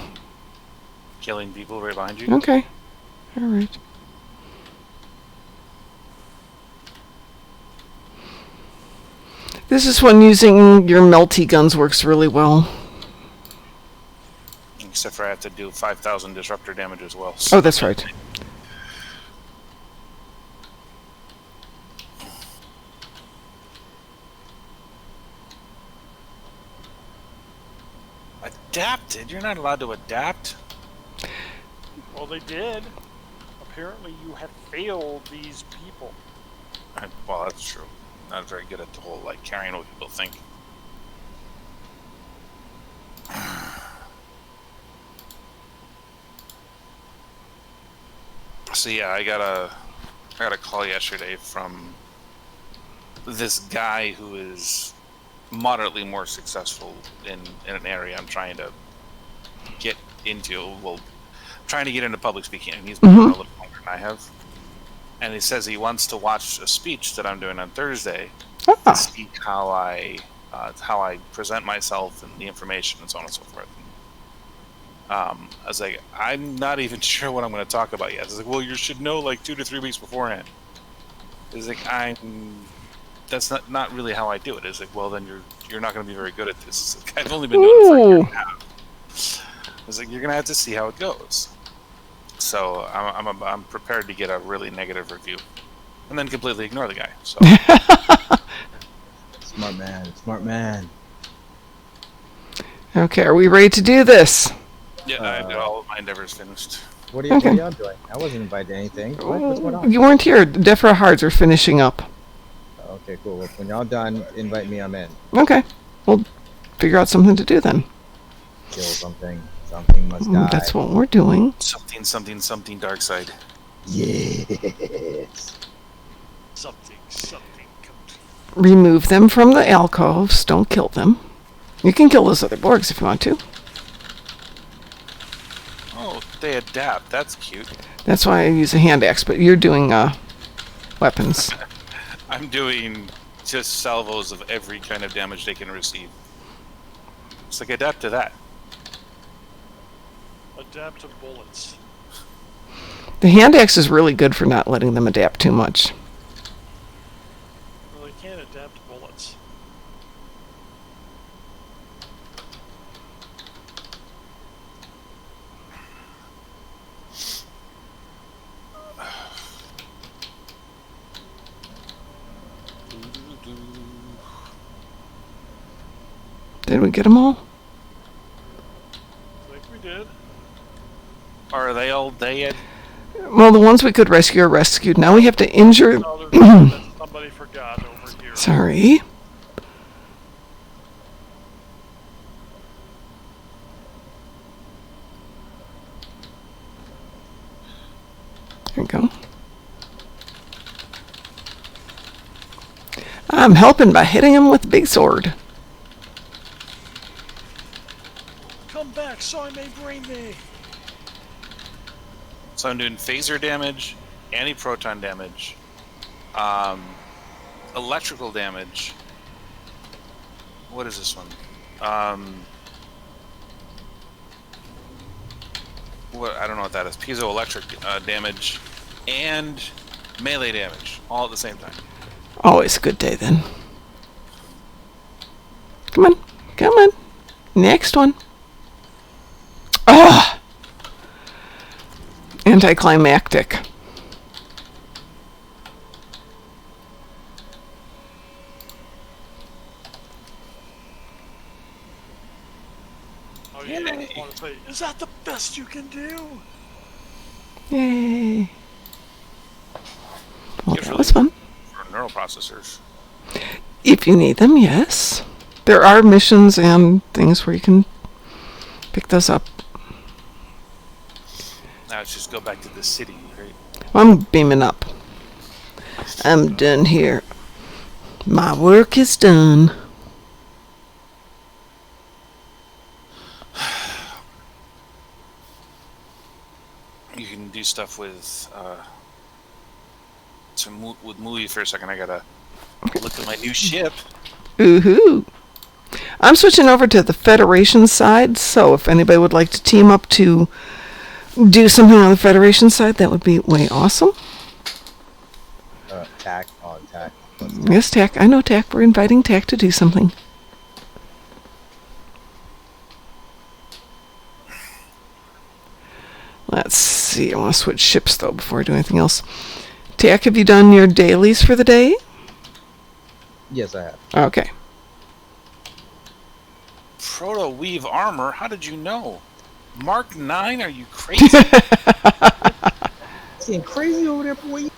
Killing people right behind you. Okay. All right. This is when using your melty guns works really well. Except for I have to do 5,000 disruptor damage as well. So. Oh, that's right. Adapted? You're not allowed to adapt? Well, they did. Apparently, you had failed these people. Well, that's true. Not very good at the whole, like, carrying what people think. So yeah, I got a call yesterday from this guy who is moderately more successful in an area I'm trying to get into. Well, trying to get into public speaking, and he's been doing a little longer than I have. And he says he wants to watch a speech that I'm doing on Thursday to see how I present myself and the information and so on and so forth. I was like, I'm not even sure what I'm going to talk about yet. I was like, well, you should know like 2 to 3 weeks beforehand. He's like, that's not really how I do it. It's like, well, then you're not going to be very good at this. Like, I've only been doing it for a year and a half. I was like, you're going to have to see how it goes. So I'm prepared to get a really negative review, and then completely ignore the guy. So Smart man, smart man. Okay, are we ready to do this? yeah, I got all of my endeavors finished. What are y'all doing? I wasn't invited to anything. What's going on? You weren't here. Defera Hearts are finishing up. Okay, cool. Well, when y'all done, invite me. I'm in. Okay, we'll figure out something to do then. Kill something. Something must die. That's what we're doing. Something dark side. Yes. Something. Remove them from the alcoves. Don't kill them. You can kill those other Borgs if you want to. Oh, they adapt. That's cute. That's why I use a hand axe, but you're doing weapons. I'm doing just salvos of every kind of damage they can receive. It's like, adapt to that. Adapt to bullets. The hand axe is really good for not letting them adapt too much. Well, they can't adapt to bullets. Did we get them all? I think we did. Are they all dead? Well, the ones we could rescue are rescued. Now we have to injure... No, there's one that somebody forgot over here. Sorry. There you go. I'm helping by hitting him with the big sword. Come back so I may bring thee. So I'm doing phaser damage, anti-proton damage, electrical damage. What is this one? What, I don't know what that is. Piezoelectric damage and melee damage, all at the same time. Always a good day then. Come on. Come on. Next one. Ah! Anticlimactic. Oh, yeah. I want to say, is that the best you can do? Yay. Well, It's that really was fun. For neural processors. If you need them, yes. There are missions and things where you can pick those up. Now let's just go back to the city, right? I'm beaming up. I'm done here. My work is done. You can do stuff with with movie for a second. I gotta look at my new ship. Ooh-hoo. I'm switching over to the Federation side, so if anybody would like to team up to do something on the Federation side, that would be way awesome. Tack on tack. Yes, Tack. I know Tack. We're inviting Tack to do something. Let's see. I want to switch ships, though, before I do anything else. Tack, have you done your dailies for the day? Yes, I have. Okay. Proto-weave armor? How did you know? Mark 9? Are you crazy? Getting crazy over there, boy.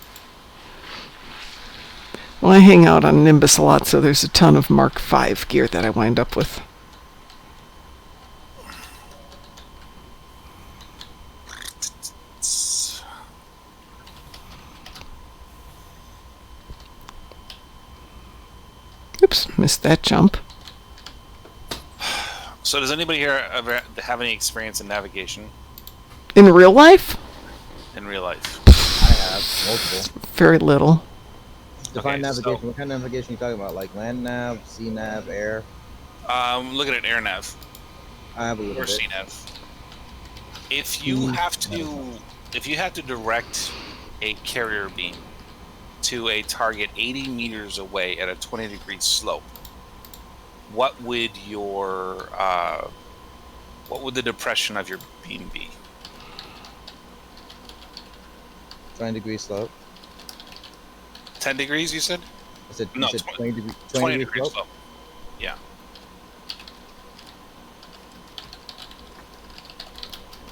Well, I hang out on Nimbus a lot, so there's a ton of Mark 5 gear that I wind up with. Oops, missed that jump. So does anybody here ever have any experience in navigation In real life? in real life? I have multiple. Very little. Define Okay, navigation. so- What kind of navigation are you talking about? Like land nav, sea nav, air? Looking at air nav I have a little or bit. sea nav. If you have to direct a carrier beam to a target 80 meters away at a 20-degree slope, what would the depression of your beam be? 20-degree slope. 10 degrees, you said? I said, No, you said 20 degree, 20 degree degree slope. slope. Yeah.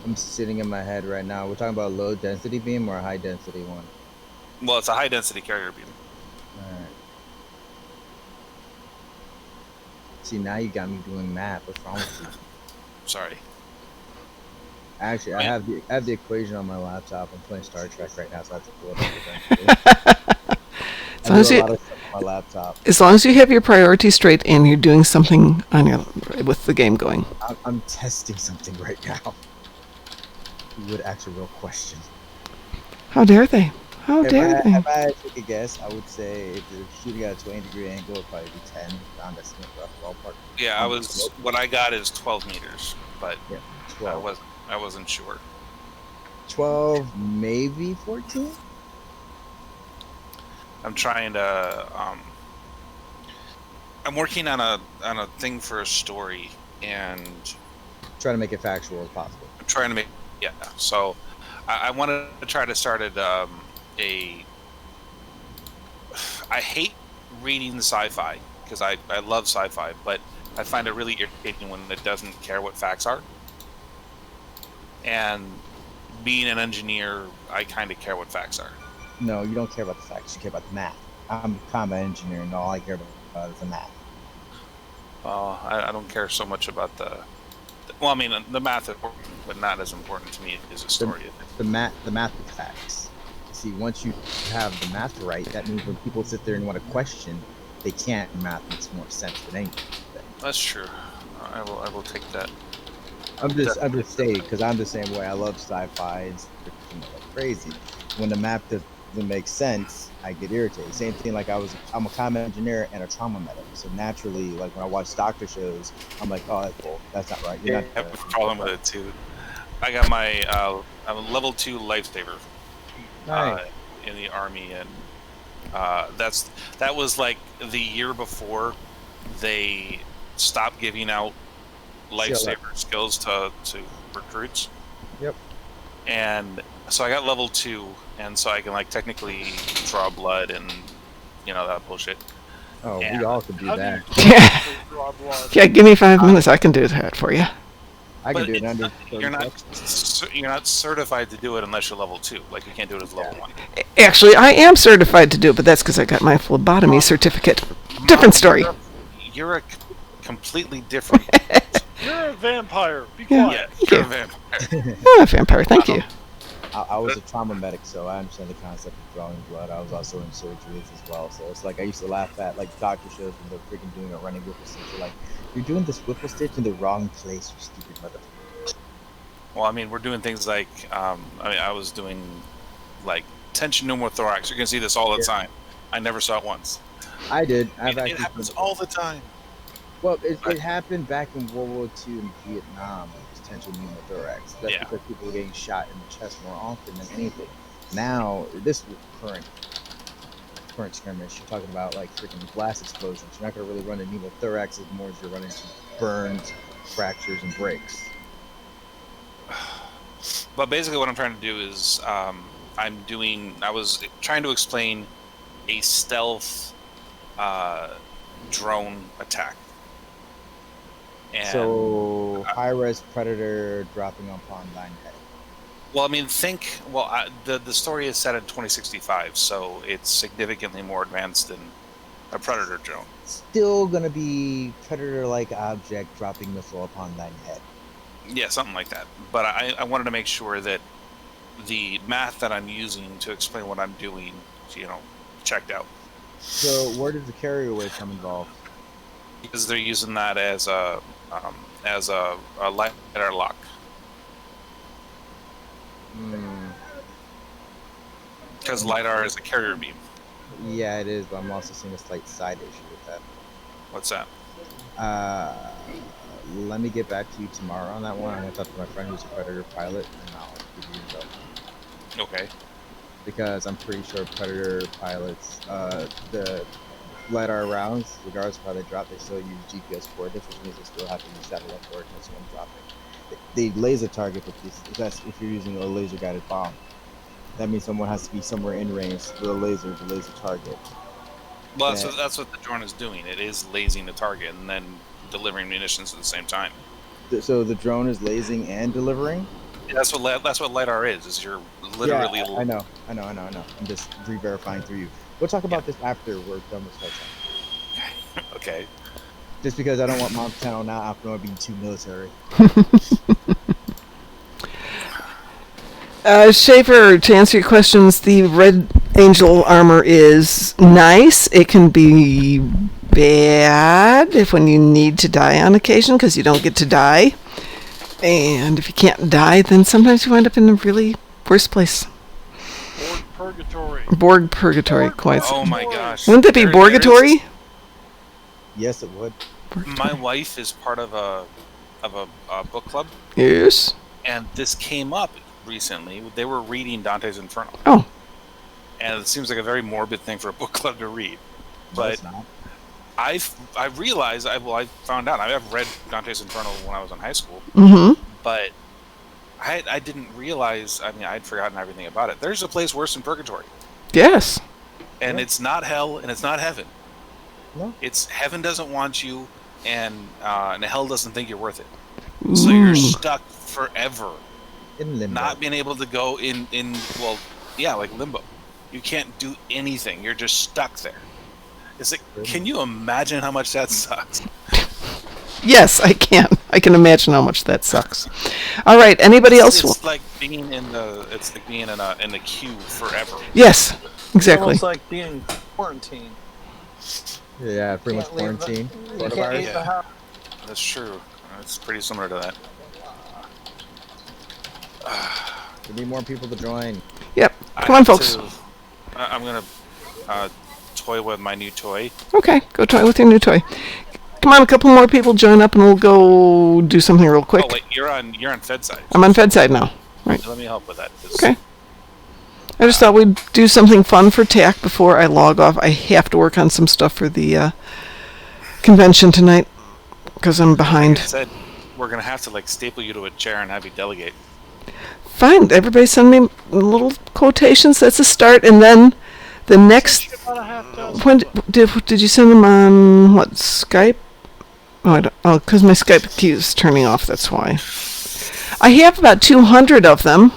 I'm sitting in my head right now. We're talking about a low density beam or a high density one. Well, it's a high density carrier beam. Alright. See, now you got me doing math. What's wrong with you? Sorry. Actually, I have the equation on my laptop. I'm playing Star Trek right now, so I have to pull it up. As long as I do a you- lot of stuff on my laptop. As long as you have your priorities straight and you're doing something on your with the game going. I'm testing something right now. You would ask a real question. How dare they? How dare they? If I had to take a guess, I would say if you're shooting at a 20-degree angle, it'd probably be 10. Round estimate, rough ballpark. Yeah, what I got is 12 meters, but Yeah, 12. I wasn't sure. 12, maybe 14? I'm trying to I'm working on a thing for a story, and Try to make it factual as possible. I'm trying to make so I wanted to try to start I hate reading the sci-fi because I love sci-fi, but I find it really irritating when it doesn't care what facts are. And being an engineer, I kind of care what facts are. No, you don't care about the facts. You care about the math. I'm a combat engineer, and all I care about is the math. I don't care so much about well, I mean, the math is important, but not as important to me as a story. The math with facts. see, once you have the math right, that means when people sit there and want to question, they can't. Math makes more sense than anything. That's true. I will take that. I'm just saying, because I'm the same way. I love sci-fi and fiction like crazy. When the map doesn't make sense, I get irritated. Same thing, like I'm a combat engineer and a trauma medic, so naturally, like when I watch doctor shows, I'm like, oh, that's cool. That's not right. I have a problem with it too. I got my I'm a level 2 lifesaver in the army, and that was like the year before they stopped giving out lifesaver skills to recruits. Yep. And so I got level 2, and so I can like technically draw blood and that bullshit. Oh, and we all can do that. Yeah, give me 5 minutes. I can do that for you. I can do it under. You're not certified to do it unless you're level 2. Like you can't do it as level 1. Actually, I am certified to do it, but that's because I got my phlebotomy certificate. Different story. You're a completely different. You're a vampire. Be quiet. Yeah, you're a vampire. I'm a vampire. Thank you. I was a trauma medic, so I understand the concept of drawing blood. I was also in surgeries as well, so it's like I used to laugh at like doctor shows when they're freaking doing a running whipple stitch. You're like, you're doing this whipple stitch in the wrong place, you stupid motherfucker. Well, I mean, we're doing things like I was doing like tension pneumothorax. You can see this all the time. I never saw it once. I did. It happens all the time. Well, it happened back in World War II in Vietnam. Tension pneumothorax. That's because people were getting shot in the chest more often than anything. Now, this current skirmish, you're talking about like freaking blast explosions. You're not going to really run into pneumothorax as more as you're running into burns, fractures, and breaks. But basically, what I'm trying to do is, I was trying to explain a stealth drone attack. And, so, high-res predator dropping upon thine head. Well, I mean, the story is set in 2065, so it's significantly more advanced than a predator drone. Still gonna be predator-like object dropping missile upon thine head. Yeah, something like that. But I wanted to make sure that the math that I'm using to explain what I'm doing, checked out. So, where does the carrier wave come involved? Because they're using that as a LiDAR lock. Because LiDAR is a carrier beam. Yeah, it is, but I'm also seeing a slight side issue with that. What's that? Let me get back to you tomorrow on that one. I'm going to talk to my friend who's a Predator pilot, and I'll give you info. Okay. Because I'm pretty sure Predator pilots, the LiDAR rounds, regardless of how they drop, they still use GPS coordinates, which means they still have to use satellite coordinates when dropping. They laser target, but that's if you're using a laser guided bomb. That means someone has to be somewhere in range with a laser to laser target. Well, that's what the drone is doing. It is lasing the target and then delivering munitions at the same time. So the drone is lasing and delivering? Yeah, that's what LiDAR is you're literally... Yeah, I know. I'm just re-verifying through you. We'll talk about this after we're done with Star Trek. Okay. Just because I don't want Mom Channel now after I'm being too military. Schaefer, to answer your questions, the Red Angel armor is nice. It can be bad when you need to die on occasion, because you don't get to die. And if you can't die, then sometimes you wind up in a really worse place. Borg Purgatory, quite. Oh my gosh! Wouldn't it be Borgatory? Yes, it would. My wife is part of a book club. Yes. And this came up recently. They were reading Dante's Inferno. Oh. And it seems like a very morbid thing for a book club to read. But not. I realized I found out I've read Dante's Inferno when I was in high school. Mm-hmm. But I didn't realize, I'd forgotten everything about it. There's a place worse than Purgatory. Yes. And it's not hell, and it's not heaven. No. It's heaven doesn't want you, and hell doesn't think you're worth it. So you're stuck forever. In limbo. Not being able to go in like limbo. You can't do anything. You're just stuck there. It's like, can you imagine how much that sucks? Yes, I can. I can imagine how much that sucks. All right, anybody else? It's like being in the queue forever. Yes, It's exactly. almost like being quarantined. Yeah, pretty much Can't leave quarantine. You can't leave the house. That's true. It's pretty similar to that. We need more people to join. Yep. Come on, folks. I'm gonna toy with my new toy. Okay, go toy with your new toy. Come on, a couple more people join up, and we'll go do something real quick. Oh wait, you're on Fed side. I'm on Fed side now. Right. Let me help with that. Okay. I just thought we'd do something fun for TAC before I log off. I have to work on some stuff for the convention tonight because I'm behind. Like I said, we're gonna have to like staple you to a chair and have you delegate. Fine. Everybody send me little quotations. That's a start, and then the next. When did you send them on what, Skype? Oh, because my Skype keeps turning off. That's why. I have about 200 of them,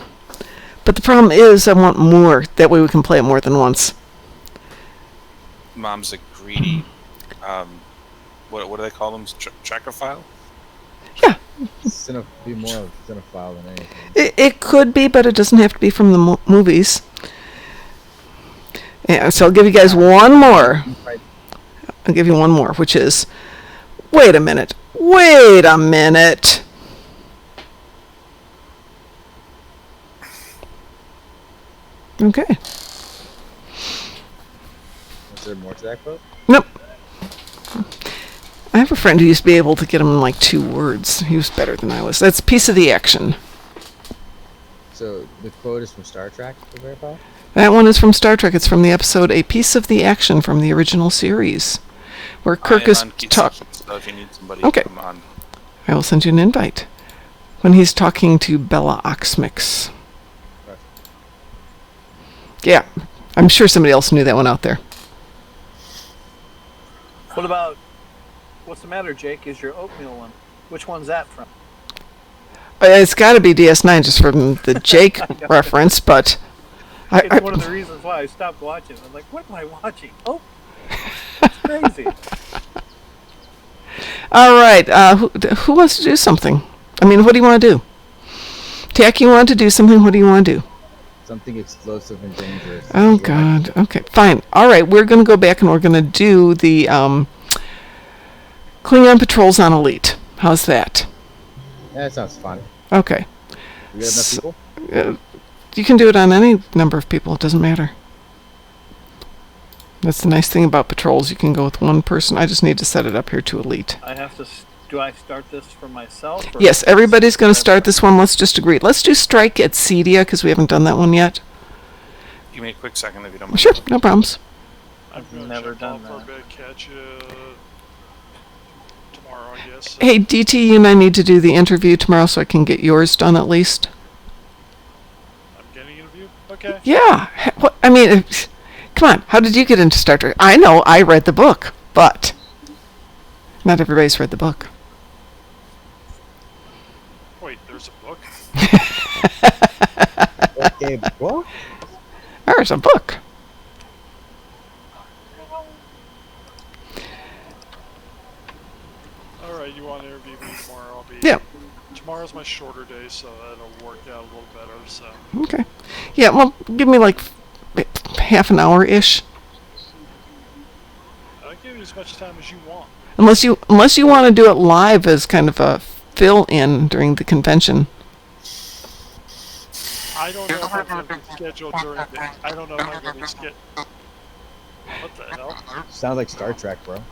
but the problem is I want more. That way we can play it more than once. Mom's a greedy. What do they call them? Tracker file. Yeah. It's gonna be more of a cinephile than anything. It could be, but it doesn't have to be from the movies. Yeah, so I'll give you guys one more. I'll give you one more, which is, wait a minute. Okay. Is there more to that quote? Nope. I have a friend who used to be able to get them in like 2 words. He was better than I was. That's piece of the action. So the quote is from Star Trek, to verify? That one is from Star Trek. It's from the episode A Piece of the Action from the original series, where Kirk is talking. So if you need somebody Okay. to come on. I will send you an invite. When he's talking to Bella Oxmix. Right. Yeah, I'm sure somebody else knew that one out there. What about, what's the matter, Jake? Is your oatmeal one? Which one's that from? It's got to be DS9 just from the Jake reference, but... It's one of the reasons why I stopped watching. I'm like, what am I watching? Oh, it's crazy. All right, who wants to do something? I mean, what do you want to do? Tack, you want to do something? What do you want to do? Something explosive and dangerous. Oh, God. Okay, fine. All right, we're going to go back and we're going to do the Klingon patrols on Elite. How's that? Yeah, that sounds fun. Okay. We got enough people? You can do it on any number of people. It doesn't matter. That's the nice thing about patrols. You can go with one person. I just need to set it up here to Elite. I have to. Do I start this for myself? Or Yes, everybody's going to start this one. Let's just agree. Let's do Strike at Cedia because we haven't done that one yet. Give me a quick second if you don't mind. Sure, no problems. I've never done that. Catch you tomorrow, I guess. Hey, DT, you and I need to do the interview tomorrow so I can get yours done at least. I'm getting an interview? Okay. Yeah. What, I mean, come on. How did you get into Star Trek? I know I read the book, but not everybody's read the book. Wait, there's a book? Okay, book? There's a book. Alright, you want to interview me tomorrow? I'll be... Yeah. Tomorrow's my shorter day, so that'll work out a little better, so... Okay. Yeah, well, give me like half an hour-ish. I'll give you as much time as you want. Unless you want to do it live as kind of a fill-in during the convention. I don't know if I'm going to be scheduled during the... I don't know if I'm going to be scheduled... What the hell? Sounds like Star Trek, bro.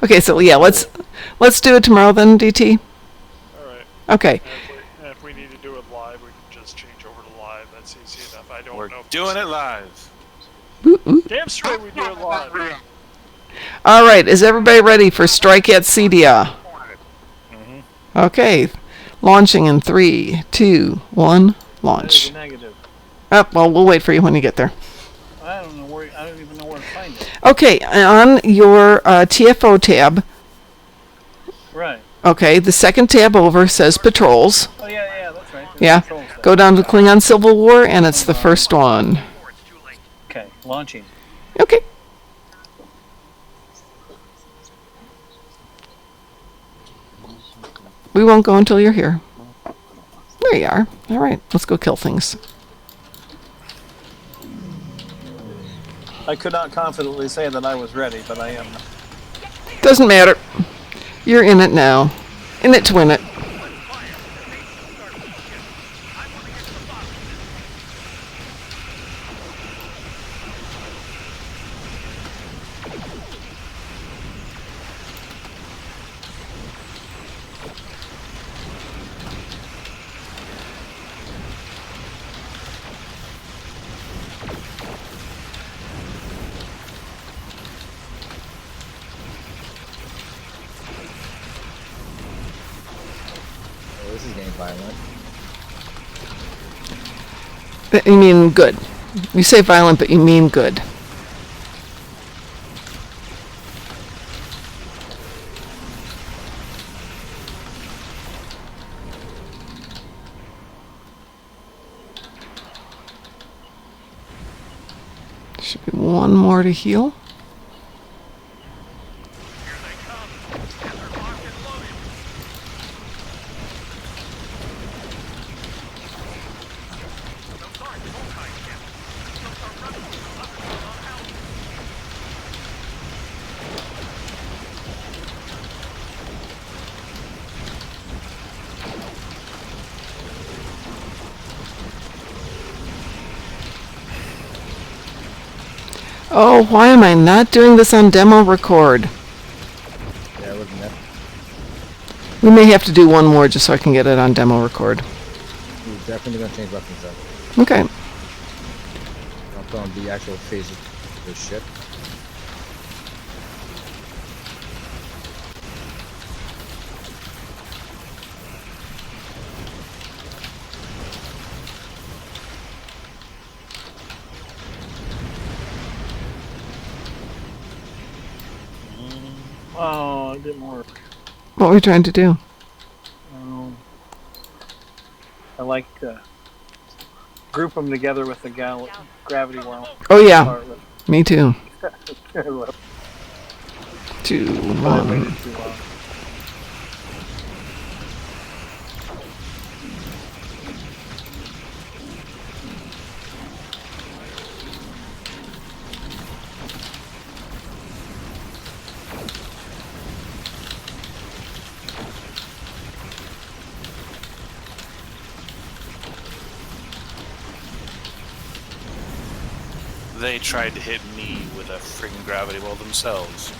Okay, so yeah, let's do it tomorrow then, DT. Alright. Okay. And if we need to do it live, we can just change over to live. That's easy enough. I don't We're know. doing it live. Ooh, ooh. Damn straight we do it live. All right, is everybody ready for Strike at Cedia? Mm-hmm. Okay, launching in 3, 2, 1, launch. Negative. Oh, well, we'll wait for you when you get there. I don't know where. I don't even know where to find it. Okay, on your TFO tab. Right. Okay, the second tab over says patrols. Oh yeah, that's right. There's Yeah, controls there. go down to Klingon Civil War, and it's the first one. Okay, launching. Okay. We won't go until you're here. There you are. All right, let's go kill things. I could not confidently say that I was ready, but I am. Doesn't matter. You're in it now. In it to win it. This is getting violent. You mean good. You say violent, but you mean good. Should be one more to heal. Oh, why am I not doing this on demo record? Yeah, it wasn't that. We may have to do one more just so I can get it on demo record. We're definitely gonna change weapons up. Okay. I'll put on the actual phase of the ship. Oh, it didn't work. What were you trying to do? I like to group them together with the gravity well. Oh, yeah. Me too. 2, 1. Too long. They tried to hit me with a friggin' gravity well themselves.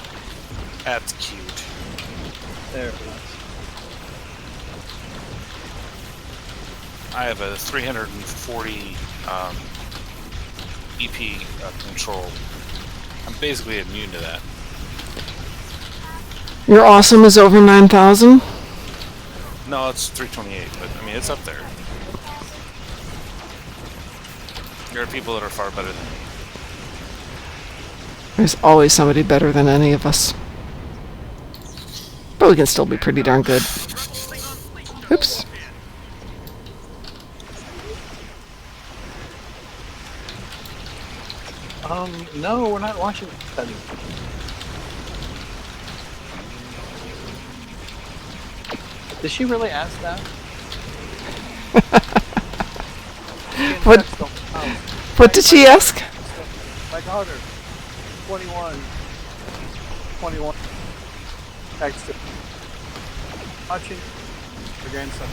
That's cute. There it was. I have a 340 EP control. I'm basically immune to that. Your awesome is over 9,000? No, it's 328, but I mean, it's up there. There are people that are far better than me. There's always somebody better than any of us. But we can still be pretty darn good. Oops. No, we're not watching that. Did she really ask that? What did she ask? My daughter, 21. Texted. Watching her grandson.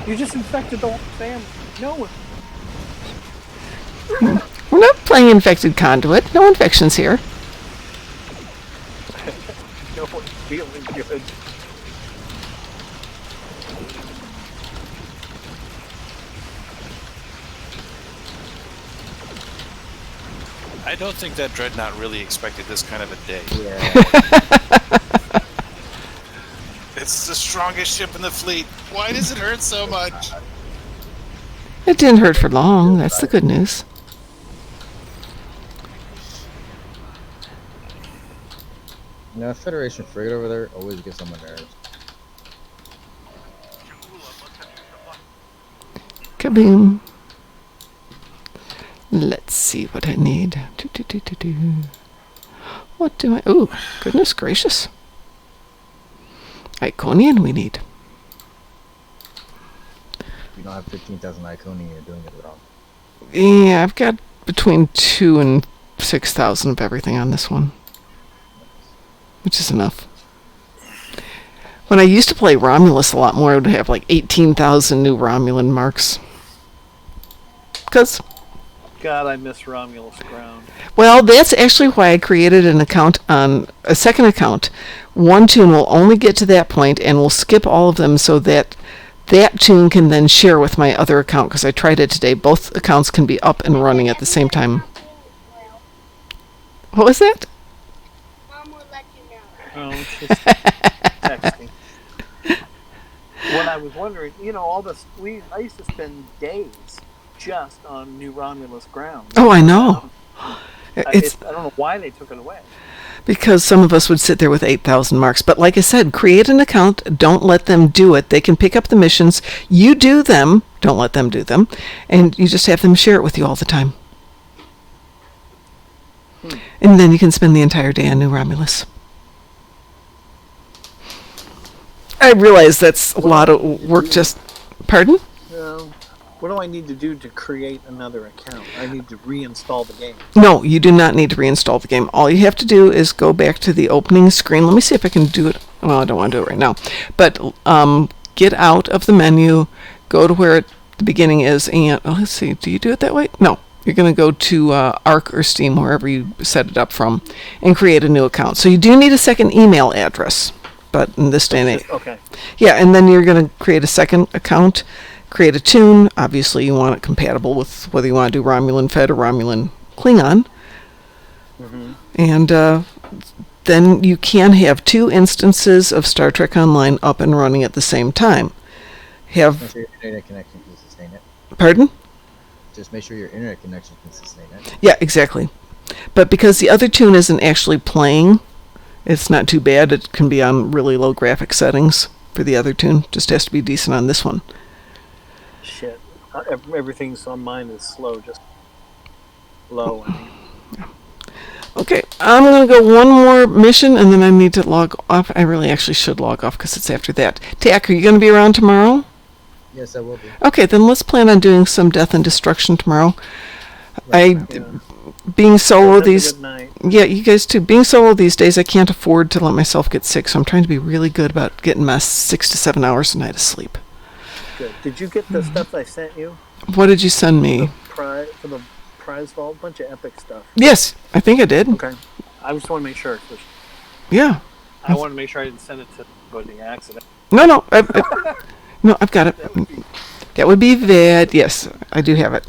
You just infected the whole family. No. We're not playing infected conduit. No infections here. No one's feeling good. I don't think that Dreadnought really expected this kind of a day. Yeah. It's the strongest ship in the fleet. Why does it hurt so much? It didn't hurt for long. That's the good news. Now, Federation frigate over there always gets on my nerves. Kaboom. Let's see what I need. What do I... Oh, goodness gracious. Iconian we need. If you don't have 15,000 Iconian, you're doing it wrong. Yeah, I've got between 2,000 and 6,000 of everything on this one, which is enough. When I used to play Romulus a lot more, I would have like 18,000 new Romulan marks. Because, God, I miss Romulus ground. well, that's actually why I created an account on a second account. One tune will only get to that point, and we'll skip all of them so that that tune can then share with my other account, because I tried it today. Both accounts can be up and running at the same time. What was that? Mom will let you know. Oh, she's texting. What I was wondering, all this, I used to spend days just on New Romulus ground. Oh, I know. I don't know why they took it away. Because some of us would sit there with 8,000 marks. But like I said, create an account. Don't let them do it. They can pick up the missions. You do them. Don't let them do them. And you just have them share it with you all the time. And then you can spend the entire day on New Romulus. I realize that's a lot of work just... Pardon? What do I need to do to create another account? I need to reinstall the game. No, you do not need to reinstall the game. All you have to do is go back to the opening screen. Let me see if I can do it. Well, I don't want to do it right now. But get out of the menu, go to where the beginning is, and let's see. Do you do it that way? No. You're going to go to Arc or Steam, wherever you set it up from, and create a new account. So you do need a second email address. But in this day and age... Okay. Yeah, and then you're going to create a second account, create a tune. Obviously, you want it compatible with whether you want to do Romulan Fed or Romulan Klingon. Mm-hmm. And then you can have 2 instances of Star Trek Online up and running at the same time. Make sure your internet connection can sustain it. Pardon? Just make sure your internet connection can sustain it. Yeah, exactly. But because the other tune isn't actually playing, it's not too bad. It can be on really low graphic settings for the other tune. Just has to be decent on this one. Shit. Everything's on mine is slow, just low. Okay, I'm going to go one more mission, and then I need to log off. I really actually should log off because it's after that. Tack, are you going to be around tomorrow? Yes, I will be. Okay, then let's plan on doing some Death and Destruction tomorrow. Being solo these... Yeah, you guys too. Being solo these days, I can't afford to let myself get sick, so I'm trying to be really good about getting my 6 to 7 hours a night of sleep. Good. Did you get the stuff I sent you? What did you send me? For the prize vault? A bunch of epic stuff. Yes, I think I did. Okay. I just want to make sure. Yeah. I want to make sure I didn't send it to the accident. No, no, I've got it. That would be Ved. Yes, I do have it.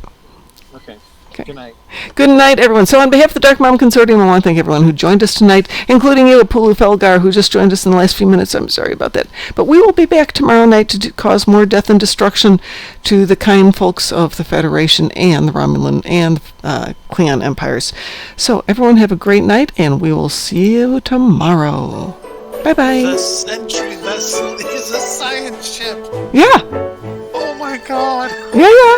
Okay. Okay. Good night. Good night, everyone. So on behalf of the Darkmom Consortium, I want to thank everyone who joined us tonight, including you, Apulu Felgar, who just joined us in the last few minutes. I'm sorry about that. But we will be back tomorrow night to cause more death and destruction to the kind folks of the Federation and the Romulan and Klingon empires. So everyone have a great night, and we will see you tomorrow. Bye-bye. The Sentry vessel is a science ship. Yeah. Oh my god. Yeah.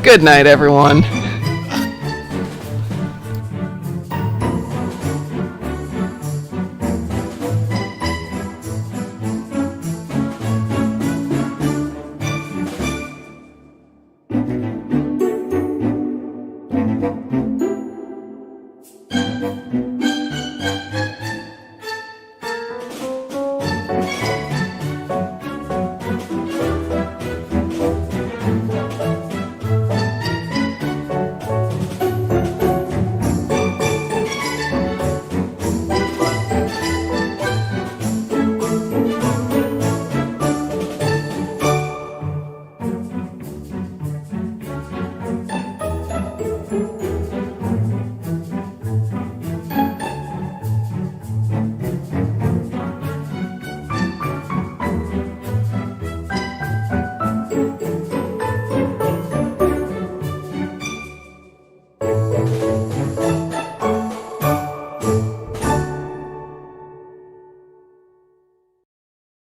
Good night, everyone.